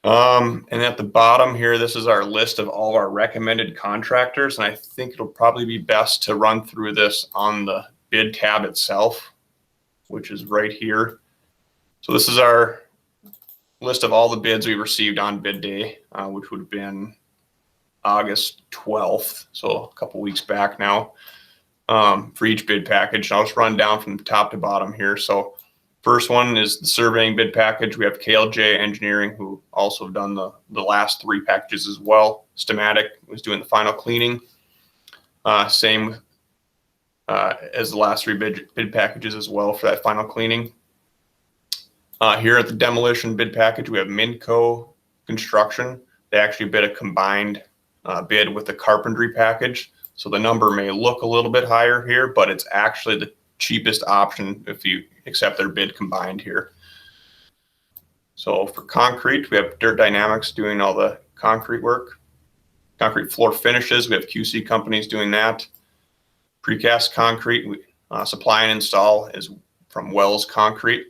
and at the bottom here, this is our list of all of our recommended contractors, and I think it'll probably be best to run through this on the bid tab itself, which is right here. So this is our list of all the bids we received on bid day, which would have been August 12th, so a couple weeks back now, for each bid package. I'll just run down from top to bottom here. So First one is the surveying bid package. We have KLJ Engineering, who also have done the last 3 packages as well. Stematic was doing the final cleaning. Same as the last 3 bid packages as well for that final cleaning. Here at the demolition bid package, we have Minco Construction. They actually bid a combined bid with the carpentry package. So the number may look a little bit higher here, but it's actually the cheapest option if you accept their bid combined here. So for concrete, we have Dirt Dynamics doing all the concrete work. Concrete floor finishes, we have QC companies doing that. Precast concrete, supply and install is from Wells Concrete.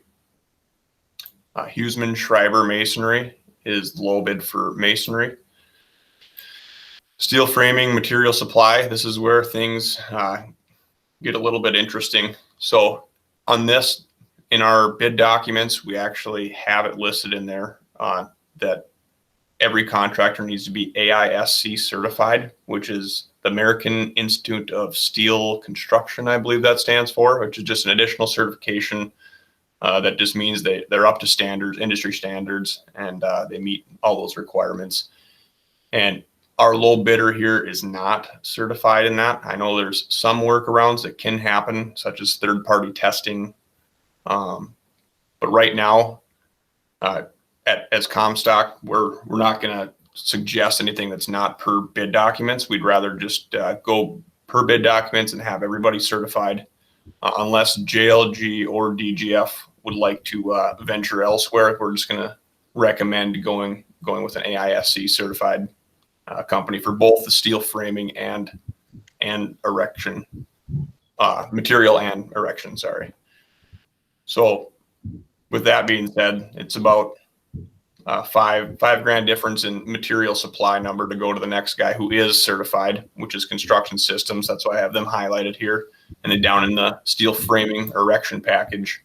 Huseman Schreiber Masonry is the low bid for masonry. Steel framing material supply, this is where things get a little bit interesting. So on this, in our bid documents, we actually have it listed in there that every contractor needs to be AISC certified, which is the American Institute of Steel Construction, I believe that stands for, which is just an additional certification that just means they're up to standards, industry standards, and they meet all those requirements. And our low bidder here is not certified in that. I know there's some workarounds that can happen, such as third-party testing. But right now, as Comstock, we're not going to suggest anything that's not per bid documents. We'd rather just go per bid documents and have everybody certified, unless JLG or DGF would like to venture elsewhere. We're just going to recommend going with an AISC certified company for both the steel framing and erection, material and erection, sorry. So with that being said, it's about $5,000 difference in material supply number to go to the next guy who is certified, which is Construction Systems. That's why I have them highlighted here. And then down in the steel framing erection package,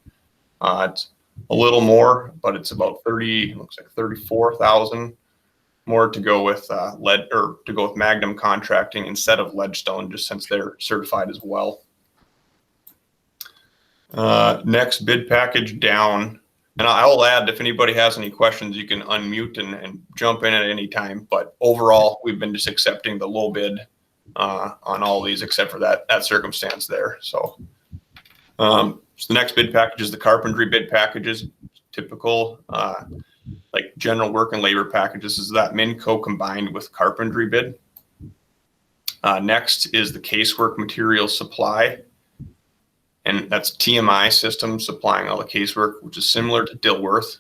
it's a little more, but it's about looks like 34,000 more to go with Magnum Contracting instead of Ledgestone, just since they're certified as well. Next bid package down, and I'll add, if anybody has any questions, you can unmute and jump in at any time. But overall, we've been just accepting the low bid on all these except for that circumstance there. So, so the next bid package is the carpentry bid packages, typical like general work and labor packages. Is that Minco combined with carpentry bid. Next is the casework material supply. And that's TMI Systems supplying all the casework, which is similar to Dilworth.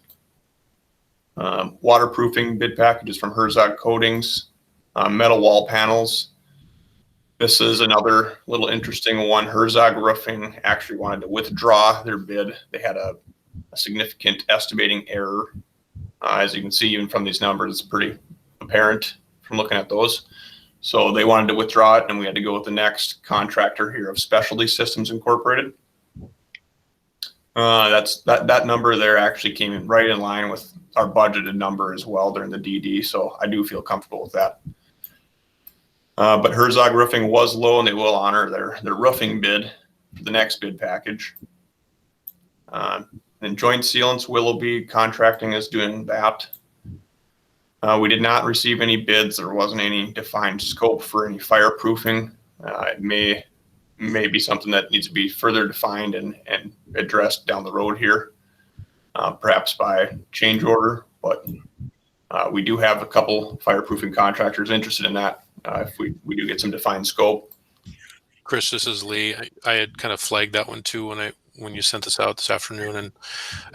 Waterproofing bid packages from Herzog Coatings. Metal wall panels. This is another little interesting one. Herzog Roofing actually wanted to withdraw their bid. They had a significant estimating error. As you can see, even from these numbers, it's pretty apparent from looking at those. So they wanted to withdraw it, and we had to go with the next contractor here of Specialty Systems Incorporated. That number there actually came in right in line with our budgeted number as well during the DD, so I do feel comfortable with that. But Herzog Roofing was low, and they will honor their roofing bid for the next bid package. And Joint Sealants, Willoughby Contracting is doing that. We did not receive any bids. There wasn't any defined scope for any fireproofing. It may be something that needs to be further defined and addressed down the road here, perhaps by change order. But we do have a couple fireproofing contractors interested in that if we do get some defined scope. Chris, this is Lee. I had kind of flagged that one too when you sent this out this afternoon, and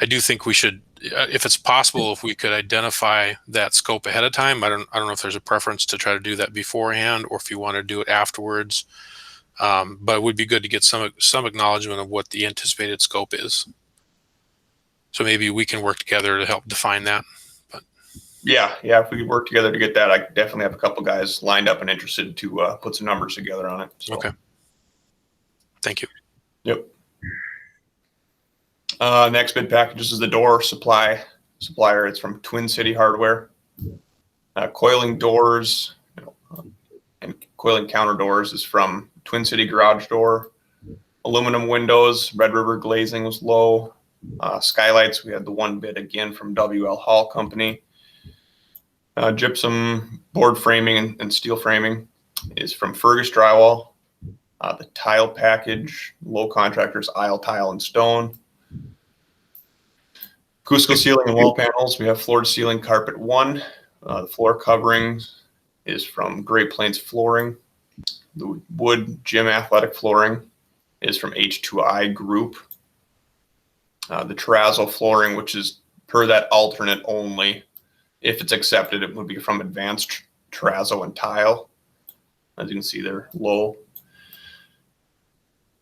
I do think we should, if it's possible, if we could identify that scope ahead of time. I don't know if there's a preference to try to do that beforehand or if you want to do it afterwards. But it would be good to get some acknowledgement of what the anticipated scope is. So maybe we can work together to help define that. But yeah, if we could work together to get that, I definitely have a couple guys lined up and interested to put some numbers together on it. So. Okay. Thank you. Yep. Next bid package is the door supplier. It's from Twin City Hardware. Coiling doors and coiling counter doors is from Twin City Garage Door. Aluminum windows, Red River Glazing was low. Skylights, we had the one bid again from WL Hall Company. Gypsum board framing and steel framing is from Fergus Drywall. The tile package, low contractors, aisle tile and stone. Acoustical ceiling and wall panels, we have floored ceiling carpet 1. The floor coverings is from Great Plains Flooring. The wood gym athletic flooring is from H2I Group. The terrazzo flooring, which is per that alternate only, if it's accepted, it would be from Advanced Terrazzo and Tile. As you can see, they're low.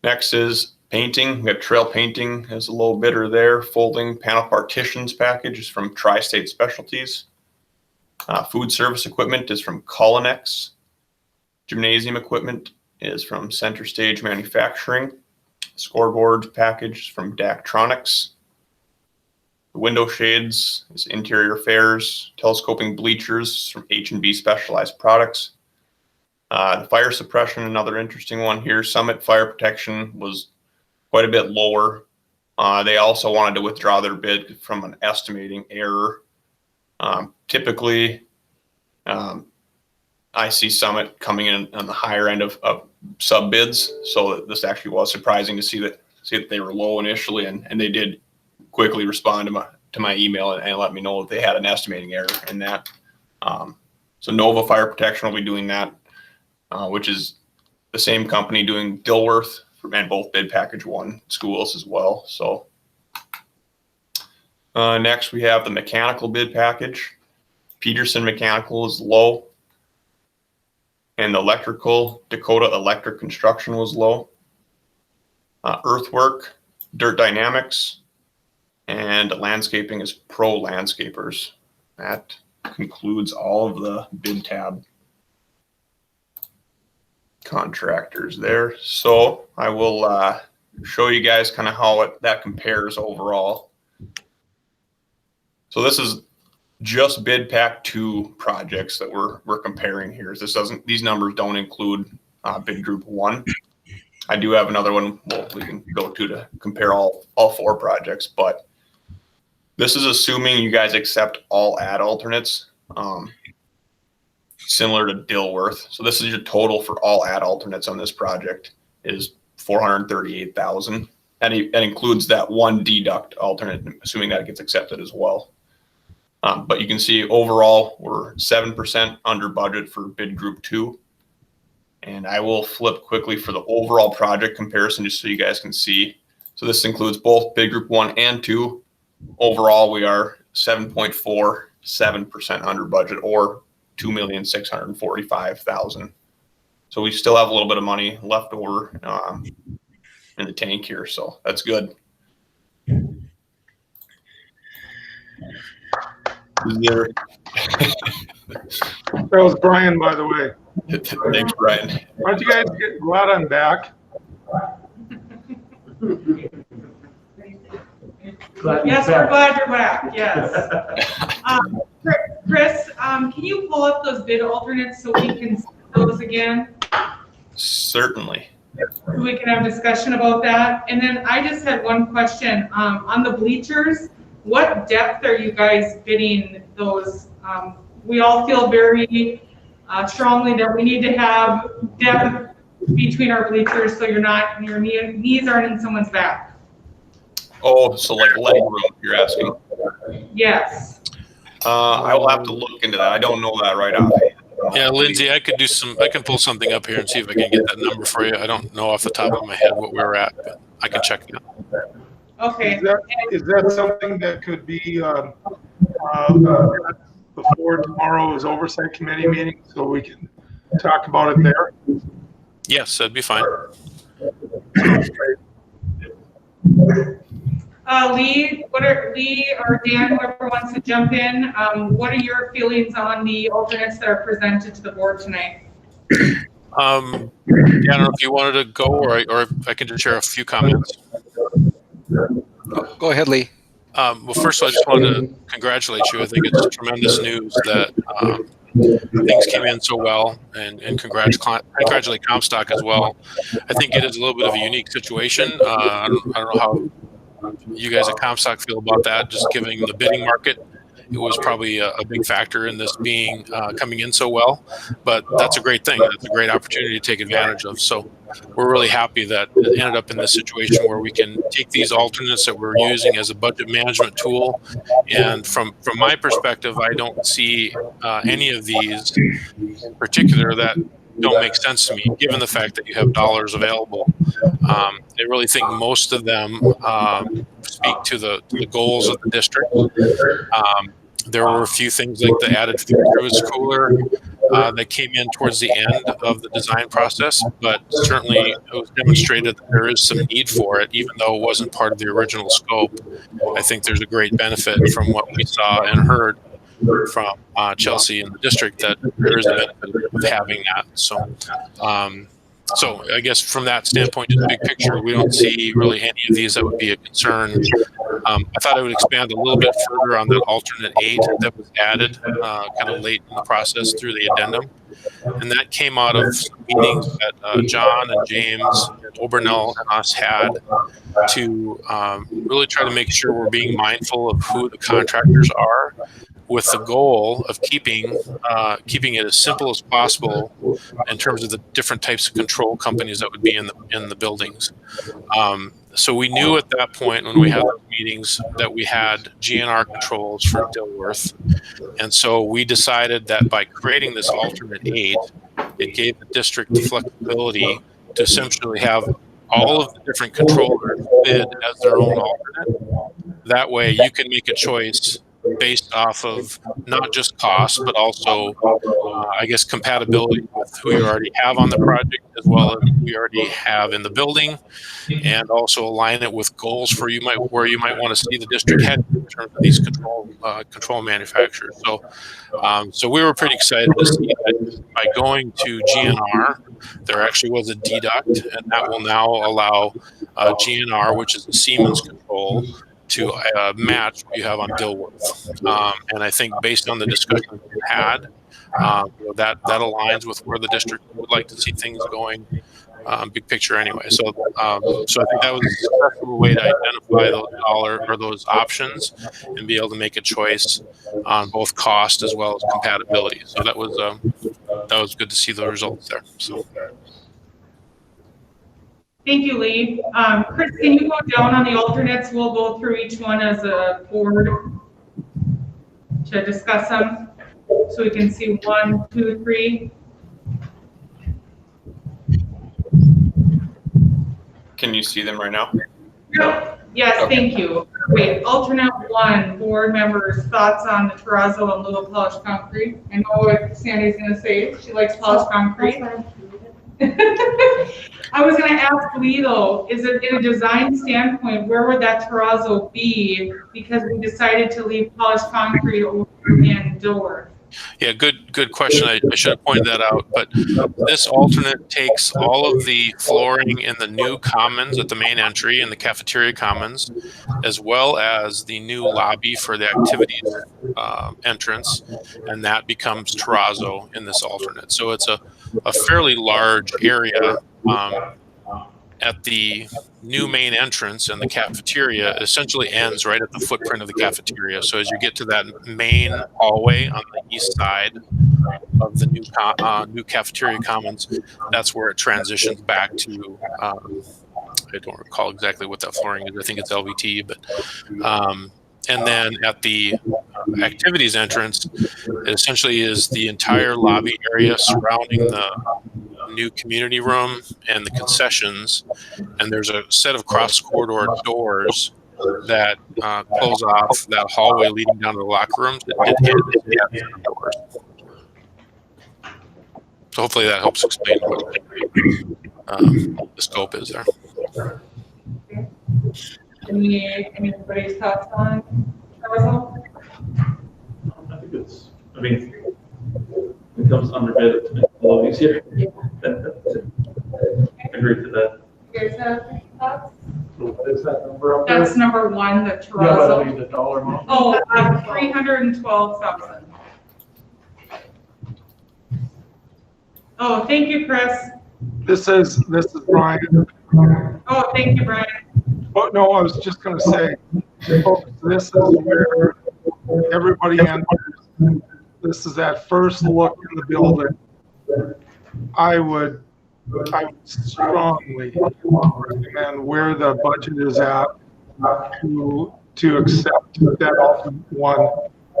Next is painting. We have Trail Painting as a low bidder there. Folding panel partitions package is from Tri-State Specialties. Food service equipment is from Culinex. Gymnasium equipment is from Center Stage Manufacturing. Scoreboard package from Daktronics. The window shades is Interior Affairs. Telescoping bleachers from H&B Specialized Products. The fire suppression, another interesting one here. Summit Fire Protection was quite a bit lower. They also wanted to withdraw their bid from an estimating error. Typically, I see Summit coming in on the higher end of sub bids. So this actually was surprising to see that they were low initially, and they did quickly respond to my email and let me know that they had an estimating error in that. So Nova Fire Protection will be doing that, which is the same company doing Dilworth and both bid package 1 schools as well. So next we have the mechanical bid package. Peterson Mechanical is low. And the electrical, Dakota Electric Construction was low. Earthwork, Dirt Dynamics, and landscaping is Pro Landscapers. That concludes all of the bid tab contractors there. So I will show you guys kind of how that compares overall. So this is just bid pack 2 projects that we're comparing here. These numbers don't include bid group 1. I do have another one we can go to compare all 4 projects, but this is assuming you guys accept all ad alternates, similar to Dilworth. So this is your total for all ad alternates on this project is $438,000. And it includes that one deduct alternate, assuming that it gets accepted as well. But you can see overall, we're 7% under budget for bid group 2. And I will flip quickly for the overall project comparison just so you guys can see. So this includes both bid group 1 and 2. Overall, we are 7.47% under budget, or $2,645,000. So we still have a little bit of money left over in the tank here, so that's good. That was Brian, by the way. Thanks, Brian. Why don't you guys go out on back? Yes, we're glad you're back. Yes. Chris, can you pull up those bid alternates so we can see those again? Certainly. So we can have discussion about that. And then I just had one question on the bleachers. What depth are you guys bidding those? We all feel very strongly that we need to have depth between our bleachers so your knees aren't in someone's back. Oh, so like leg room, you're asking? Yes. I will have to look into that. I don't know that right off. Yeah, Lindsay, I can pull something up here and see if I can get that number for you. I don't know off the top of my head what we're at, but I can check it out. Okay. Is that something that could be before tomorrow's oversight committee meeting, so we can talk about it there? Yes, that'd be fine. Lee or Dan, whoever wants to jump in, what are your feelings on the alternates that are presented to the board tonight? I don't know if you wanted to go, or I can just share a few comments. Go ahead, Lee. Well, first of all, I just wanted to congratulate you. I think it's tremendous news that things came in so well, and congratulate Comstock as well. I think it is a little bit of a unique situation. I don't know how you guys at Comstock feel about that, just giving the bidding market. It was probably a big factor in this being coming in so well, but that's a great thing. That's a great opportunity to take advantage of. So we're really happy that it ended up in this situation where we can take these alternates that we're using as a budget management tool. And from my perspective, I don't see any of these in particular that don't make sense to me, given the fact that you have dollars available. I really think most of them speak to the goals of the district. There were a few things like the added food service cooler that came in towards the end of the design process, but certainly it was demonstrated that there is some need for it, even though it wasn't part of the original scope. I think there's a great benefit from what we saw and heard from Chelsea and the district that there is a benefit of having that. So I guess from that standpoint, in the big picture, we don't see really any of these that would be a concern. I thought I would expand a little bit further on that alternate 8 that was added kind of late in the process through the addendum. And that came out of some meetings that John and James and Obernell and us had to really try to make sure we're being mindful of who the contractors are, with the goal of keeping it as simple as possible in terms of the different types of control companies that would be in the buildings. So we knew at that point when we had those meetings that we had GNR controls for Dilworth. And so we decided that by creating this alternate 8, it gave the district the flexibility to essentially have all of the different controllers bid as their own alternate. That way you can make a choice based off of not just cost, but also, I guess, compatibility with who you already have on the project, as well as who you already have in the building, and also align it with goals for where you might want to see the district head in terms of these control manufacturers. So we were pretty excited to see that by going to GNR, there actually was a deduct, and that will now allow GNR, which is a Siemens control, to match what you have on Dilworth. And I think based on the discussion we had, that aligns with where the district would like to see things going, big picture anyway. So I think that was a successful way to identify those options and be able to make a choice on both cost as well as compatibility. So that was good to see the results there. So. Thank you, Lee. Chris, can you go down on the alternates? We'll go through each one as a board to discuss them, so we can see 1, 2, 3. Can you see them right now? Yes, okay. Thank you. Wait, alternate 1, board members' thoughts on the terrazzo and little polished concrete. I know what Sandy's gonna say. She likes polished concrete. I was going to ask Lee though, is it in a design standpoint, where would that terrazzo be? Because we decided to leave polished concrete over in Dilworth. Yeah, good question. I should have pointed that out. But this alternate takes all of the flooring in the new commons at the main entry and the cafeteria commons, as well as the new lobby for the activities entrance, and that becomes terrazzo in this alternate. So it's a fairly large area at the new main entrance, and the cafeteria essentially ends right at the footprint of the cafeteria. So as you get to that main hallway on the east side of the new cafeteria commons, that's where it transitions back to, I don't recall exactly what that flooring is. I think it's LVT, but and then at the activities entrance, it essentially is the entire lobby area surrounding the new community room and the concessions. And there's a set of cross corridor doors that close off that hallway leading down to the locker rooms. Doors. So hopefully that helps explain what the scope is there. Anybody's thoughts on terrazzo? I think it comes under bid to make it a little easier. I agree to that. You guys have thoughts? What is that number up there? That's number 1, the Yeah, terrazzo. but the dollar amount. Oh, 312,000. Oh, thank you, Chris. This is Brian. Oh, thank you, Brian. Oh, no, I was just gonna say, folks, this is where everybody enters. This is that first look in the building. I would strongly recommend where the budget is at to accept that ultimate one.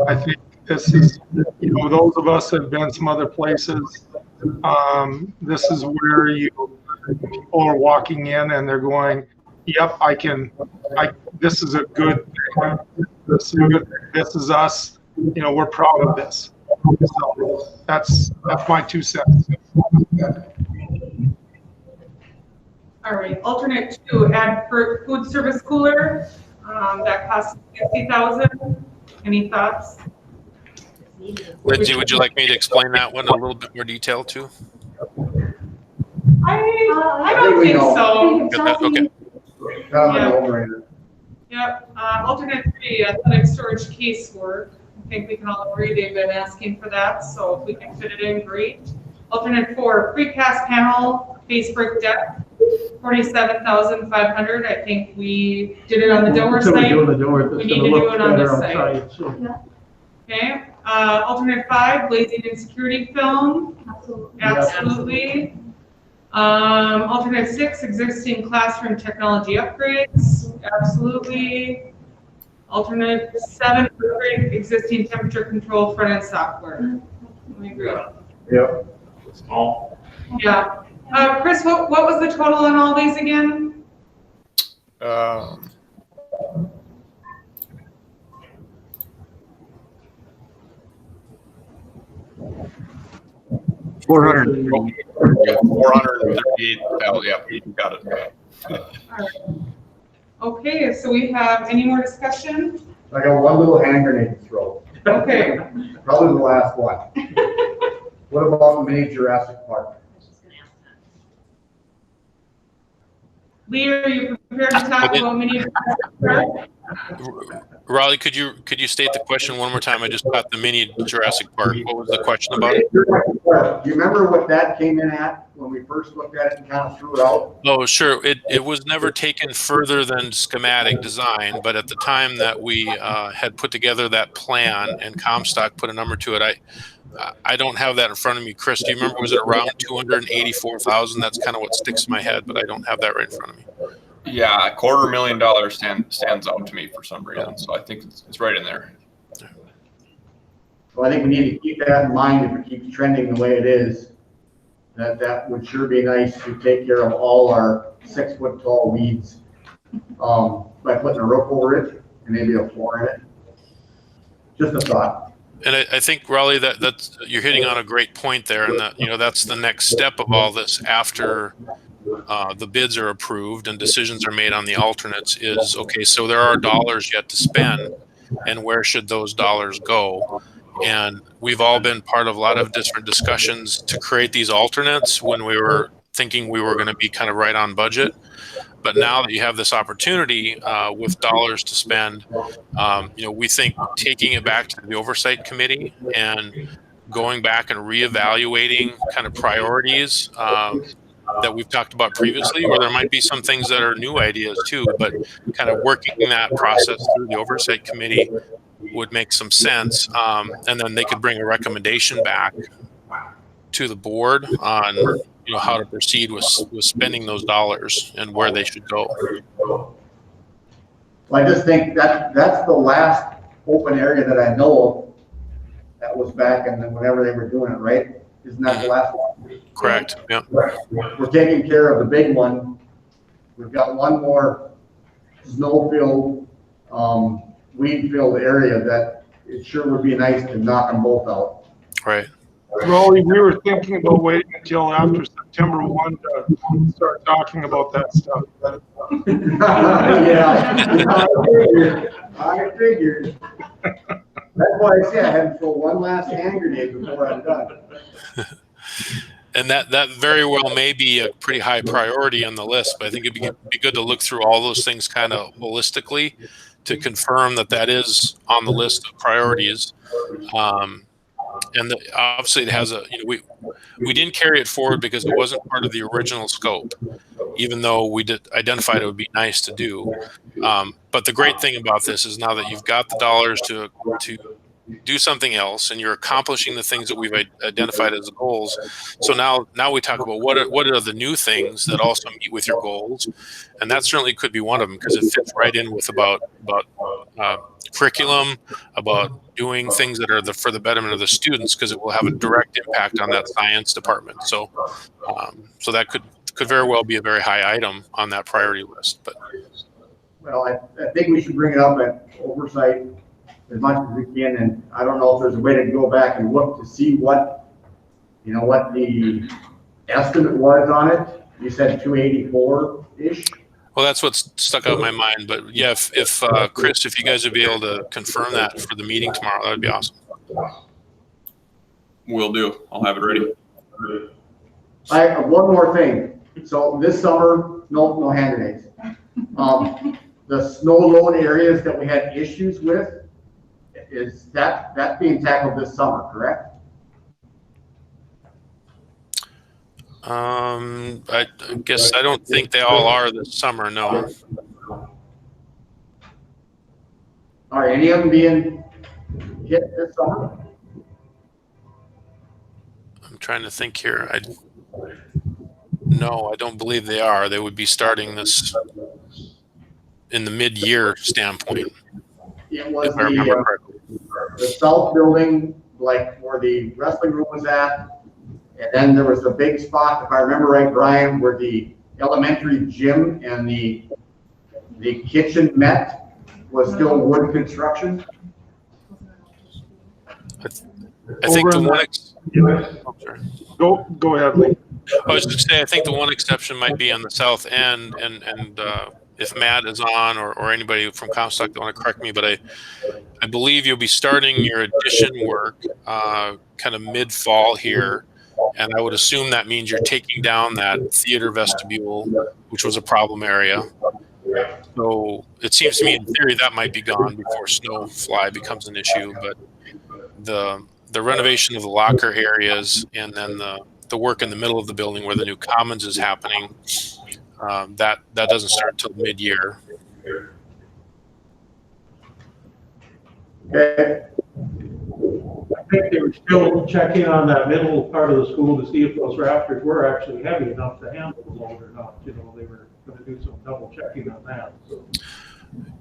I think this is, those of us that have been some other places, this is where people are walking in and they're going, yep, this is a good thing. This is a good thing. This is us. We're proud of this. So that's my 2 cents. All right, alternate 2, add for food service cooler, that costs $50,000. Any thoughts? Lindsay, would you like me to explain that one in a little bit more detail too? I don't think so. Got that? Okay. Yep, alternate 3, athletic storage casework. I think we can all agree they've been asking for that, so if we can fit it in, great. Alternate 4, precast panel face brick deck, $47,500. I think we did it on the Dilworth site. We need to do it on this site. Okay, alternate 5, glazing and security film. Absolutely. Alternate 6, existing classroom technology upgrades. Absolutely. Alternate 7, existing temperature control front end software. I agree. Yep. Small. Yeah. Chris, what was the total on all these again? 438. Yeah, you got it. All right. Okay, so we have any more discussion? I got one little hand grenade to throw. Okay. Probably the last one. What about mini Jurassic Park? Lee, are you prepared to talk about mini? Raleigh, could you state the question one more time? I just caught the mini Jurassic Park. What was the question about it? Do you remember what that came in at when we first looked at it and kind of threw it out? Oh, sure. It was never taken further than schematic design, but at the time that we had put together that plan and Comstock put a number to it, I don't have that in front of me. Chris, do you remember, was it around 284,000? That's kind of what sticks in my head, but I don't have that right in front of me. Yeah, $250,000 stands out to me for some reason, so I think it's right in there. So I think we need to keep that in mind if it keeps trending the way it is. That would sure be nice to take care of all our 6-foot tall weeds by putting a roof over it and maybe a floor in it. Just a thought. And I think, Raleigh, that's you're hitting on a great point there, and that that's the next step of all this after the bids are approved and decisions are made on the alternates is, okay, so there are dollars yet to spend, and where should those dollars go? And we've all been part of a lot of different discussions to create these alternates when we were thinking we were going to be kind of right on budget. But now that you have this opportunity with dollars to spend, we think taking it back to the oversight committee and going back and reevaluating kind of priorities that we've talked about previously, or there might be some things that are new ideas too, but kind of working that process through the oversight committee would make some sense. And then they could bring a recommendation back to the board on how to proceed with spending those dollars and where they should go. Well, I just think that's the last open area that I know of that was back in whenever they were doing it, right? Isn't that the last one? Correct. Yeah. We're taking care of the big one. We've got one more snow-filled, weed-filled area that it sure would be nice to knock them both out. Right. Raleigh, we were thinking about waiting until after September 1 to start talking about that stuff. I figured. That's why I say I had to throw one last hand grenade before I'm done. And that very well may be a pretty high priority on the list, but I think it'd be good to look through all those things kind of holistically to confirm that is on the list of priorities. Obviously it has we didn't carry it forward because it wasn't part of the original scope, even though we did identified it would be nice to do. But the great thing about this is now that you've got the dollars to do something else, and you're accomplishing the things that we've identified as the goals. So now we talk about what are the new things that also meet with your goals, and that certainly could be one of them because it fits right in with about curriculum, about doing things that are for the betterment of the students, because it will have a direct impact on that science department. So so that could very well be a very high item on that priority list. But well, I think we should bring it up at oversight as much as we can, and I don't know if there's a way to go back and look to see what the estimate was on it. You said 284-ish? Well, that's what's stuck out in my mind, but yeah, if Chris, if you guys would be able to confirm that for the meeting tomorrow, that would be awesome. Will do. I'll have it ready. I have one more thing. So this summer, no hand grenades. The snow load areas that we had issues with, is that's being tackled this summer, correct? I guess I don't think they all are this summer, no. Are any of them being hit this summer? I'm trying to think here. No, I don't believe they are. They would be starting this in the mid-year standpoint. It was the south building, like where the wrestling room was at, and then there was a big spot, if I remember right, Brian, where the elementary gym and the kitchen met was still wood construction. I think the one. Go ahead, Lee. I was just saying, I think the one exception might be on the south end, and if Matt is on or anybody from Comstock that want to correct me, but I believe you'll be starting your addition work kind of mid-fall here, and I would assume that means you're taking down that theater vestibule, which was a problem area. So it seems to me in theory that might be gone before snow fly becomes an issue, but the renovation of the locker areas and then the work in the middle of the building where the new commons is happening, that doesn't start until mid-year. Okay. I think they were still checking on that middle part of the school to see if those rafters were actually heavy enough to handle the load or not. They were going to do some double checking on that. So.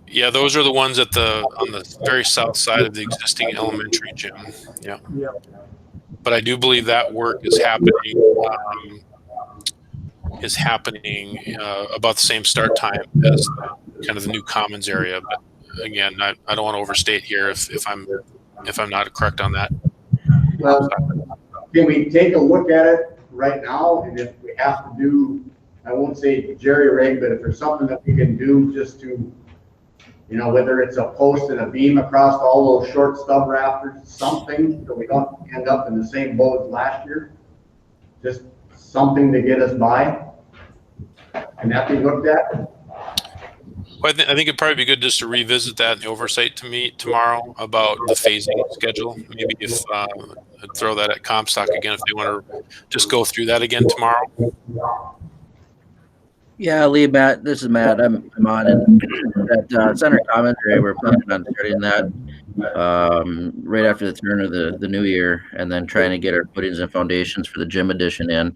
Yeah, those are the ones on the very south side of the existing elementary gym. Yeah. But I do believe that work is happening. About the same start time as kind of the new commons area. But again, I don't want to overstate here if I'm not correct on that. Well, can we take a look at it right now? And if we have to do, I won't say jerry-rig, but if there's something that we can do just to, whether it's a post and a beam across all those short stub rafters, something so we don't end up in the same boat as last year. Just something to get us by. Can that be looked at? Well, I think it'd probably be good just to revisit that in the oversight to meet tomorrow about the phasing schedule. Maybe if I'd throw that at Comstock again if they want to just go through that again tomorrow. Yeah, Lee, Matt, this is Matt. I'm on it. At Center Commons area, we're planning on starting that right after the turn of the new year, and then trying to get our footings and foundations for the gym addition in.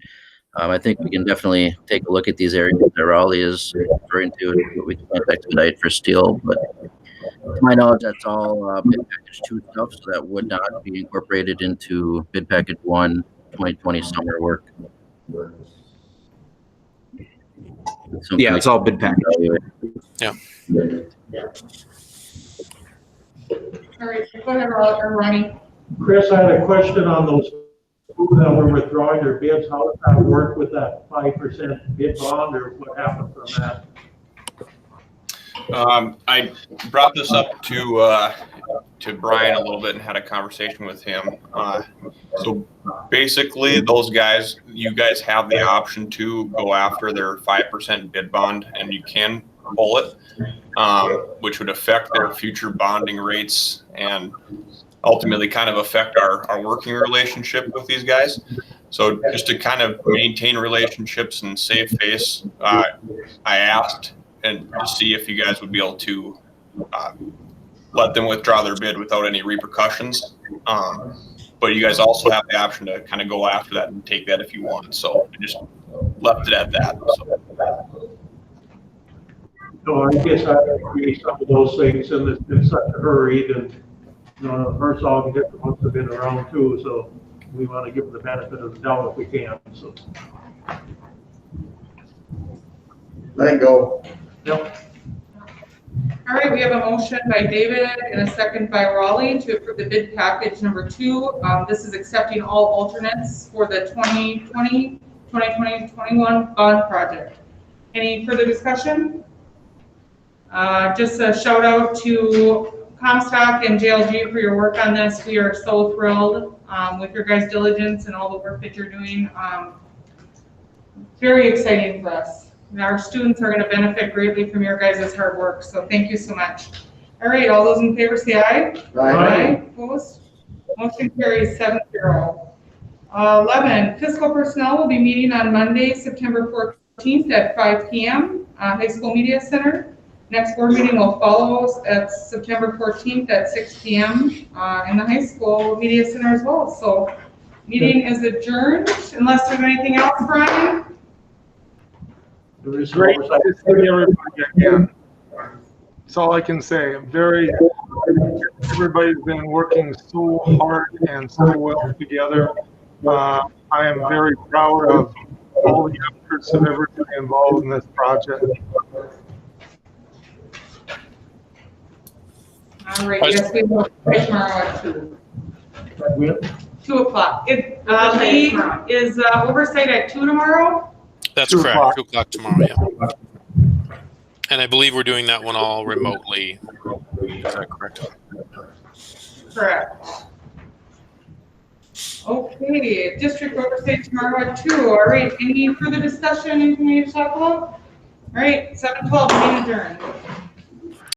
I think we can definitely take a look at these areas that Raleigh is referring to, what we can expedite for steel. But to my knowledge, that's all bid package 2 stuff, so that would not be incorporated into bid package 1 2020 summer work. Yeah, it's all bid package. Yeah. All right, go ahead, Ronnie. Chris, I had a question on those who were withdrawing their bids. How does that work with that 5% bid bond, or what happened from that? I brought this up to Brian a little bit and had a conversation with him. So basically, you guys have the option to go after their 5% bid bond, and you can pull it, which would affect their future bonding rates. And ultimately kind of affect our working relationship with these guys. So just to kind of maintain relationships and save face, I asked and to see if you guys would be able to let them withdraw their bid without any repercussions. But you guys also have the option to kind of go after that and take that if you want. So I just left it at that. No, I guess I agree some of those things, and it's been such a hurry that, you know, the first all the different ones have been around too, so we want to give them the benefit of the doubt if we can, so. Let it go. Yep. All right, we have a motion by David and a second by Raleigh to approve the bid package number 2. This is accepting all alternates for the 2020-2021 bond project. Any further discussion? Just a shout out to Comstock and JLG for your work on this. We are so thrilled with your guys' diligence and all the work that you're doing. Very exciting for us. Our students are going to benefit greatly from your guys' hard work, so thank you so much. All right, all those in favor say aye. Aye. Opposed? Motion carries 7-0. 11, fiscal personnel will be meeting on Monday, September 14th at 5 p.m. High School Media Center. Next board meeting will follow at September 14th at 6 p.m. In the High School Media Center as well. So meeting is adjourned unless there's anything else, Brian. Great to see everybody again. That's all I can say. Everybody's been working so hard and so well together. I am very proud of all the efforts of everybody involved in this project. All right, yes, we will pray tomorrow at 2. 2 o'clock. Lee, is oversight at 2 tomorrow? That's correct. 2 o'clock tomorrow, yeah. And I believe we're doing that one all remotely. Is that correct? Correct. Okay, district oversight tomorrow at 2. All right, any further discussion, anything we need to talk about? All right, 7:12, meeting adjourned.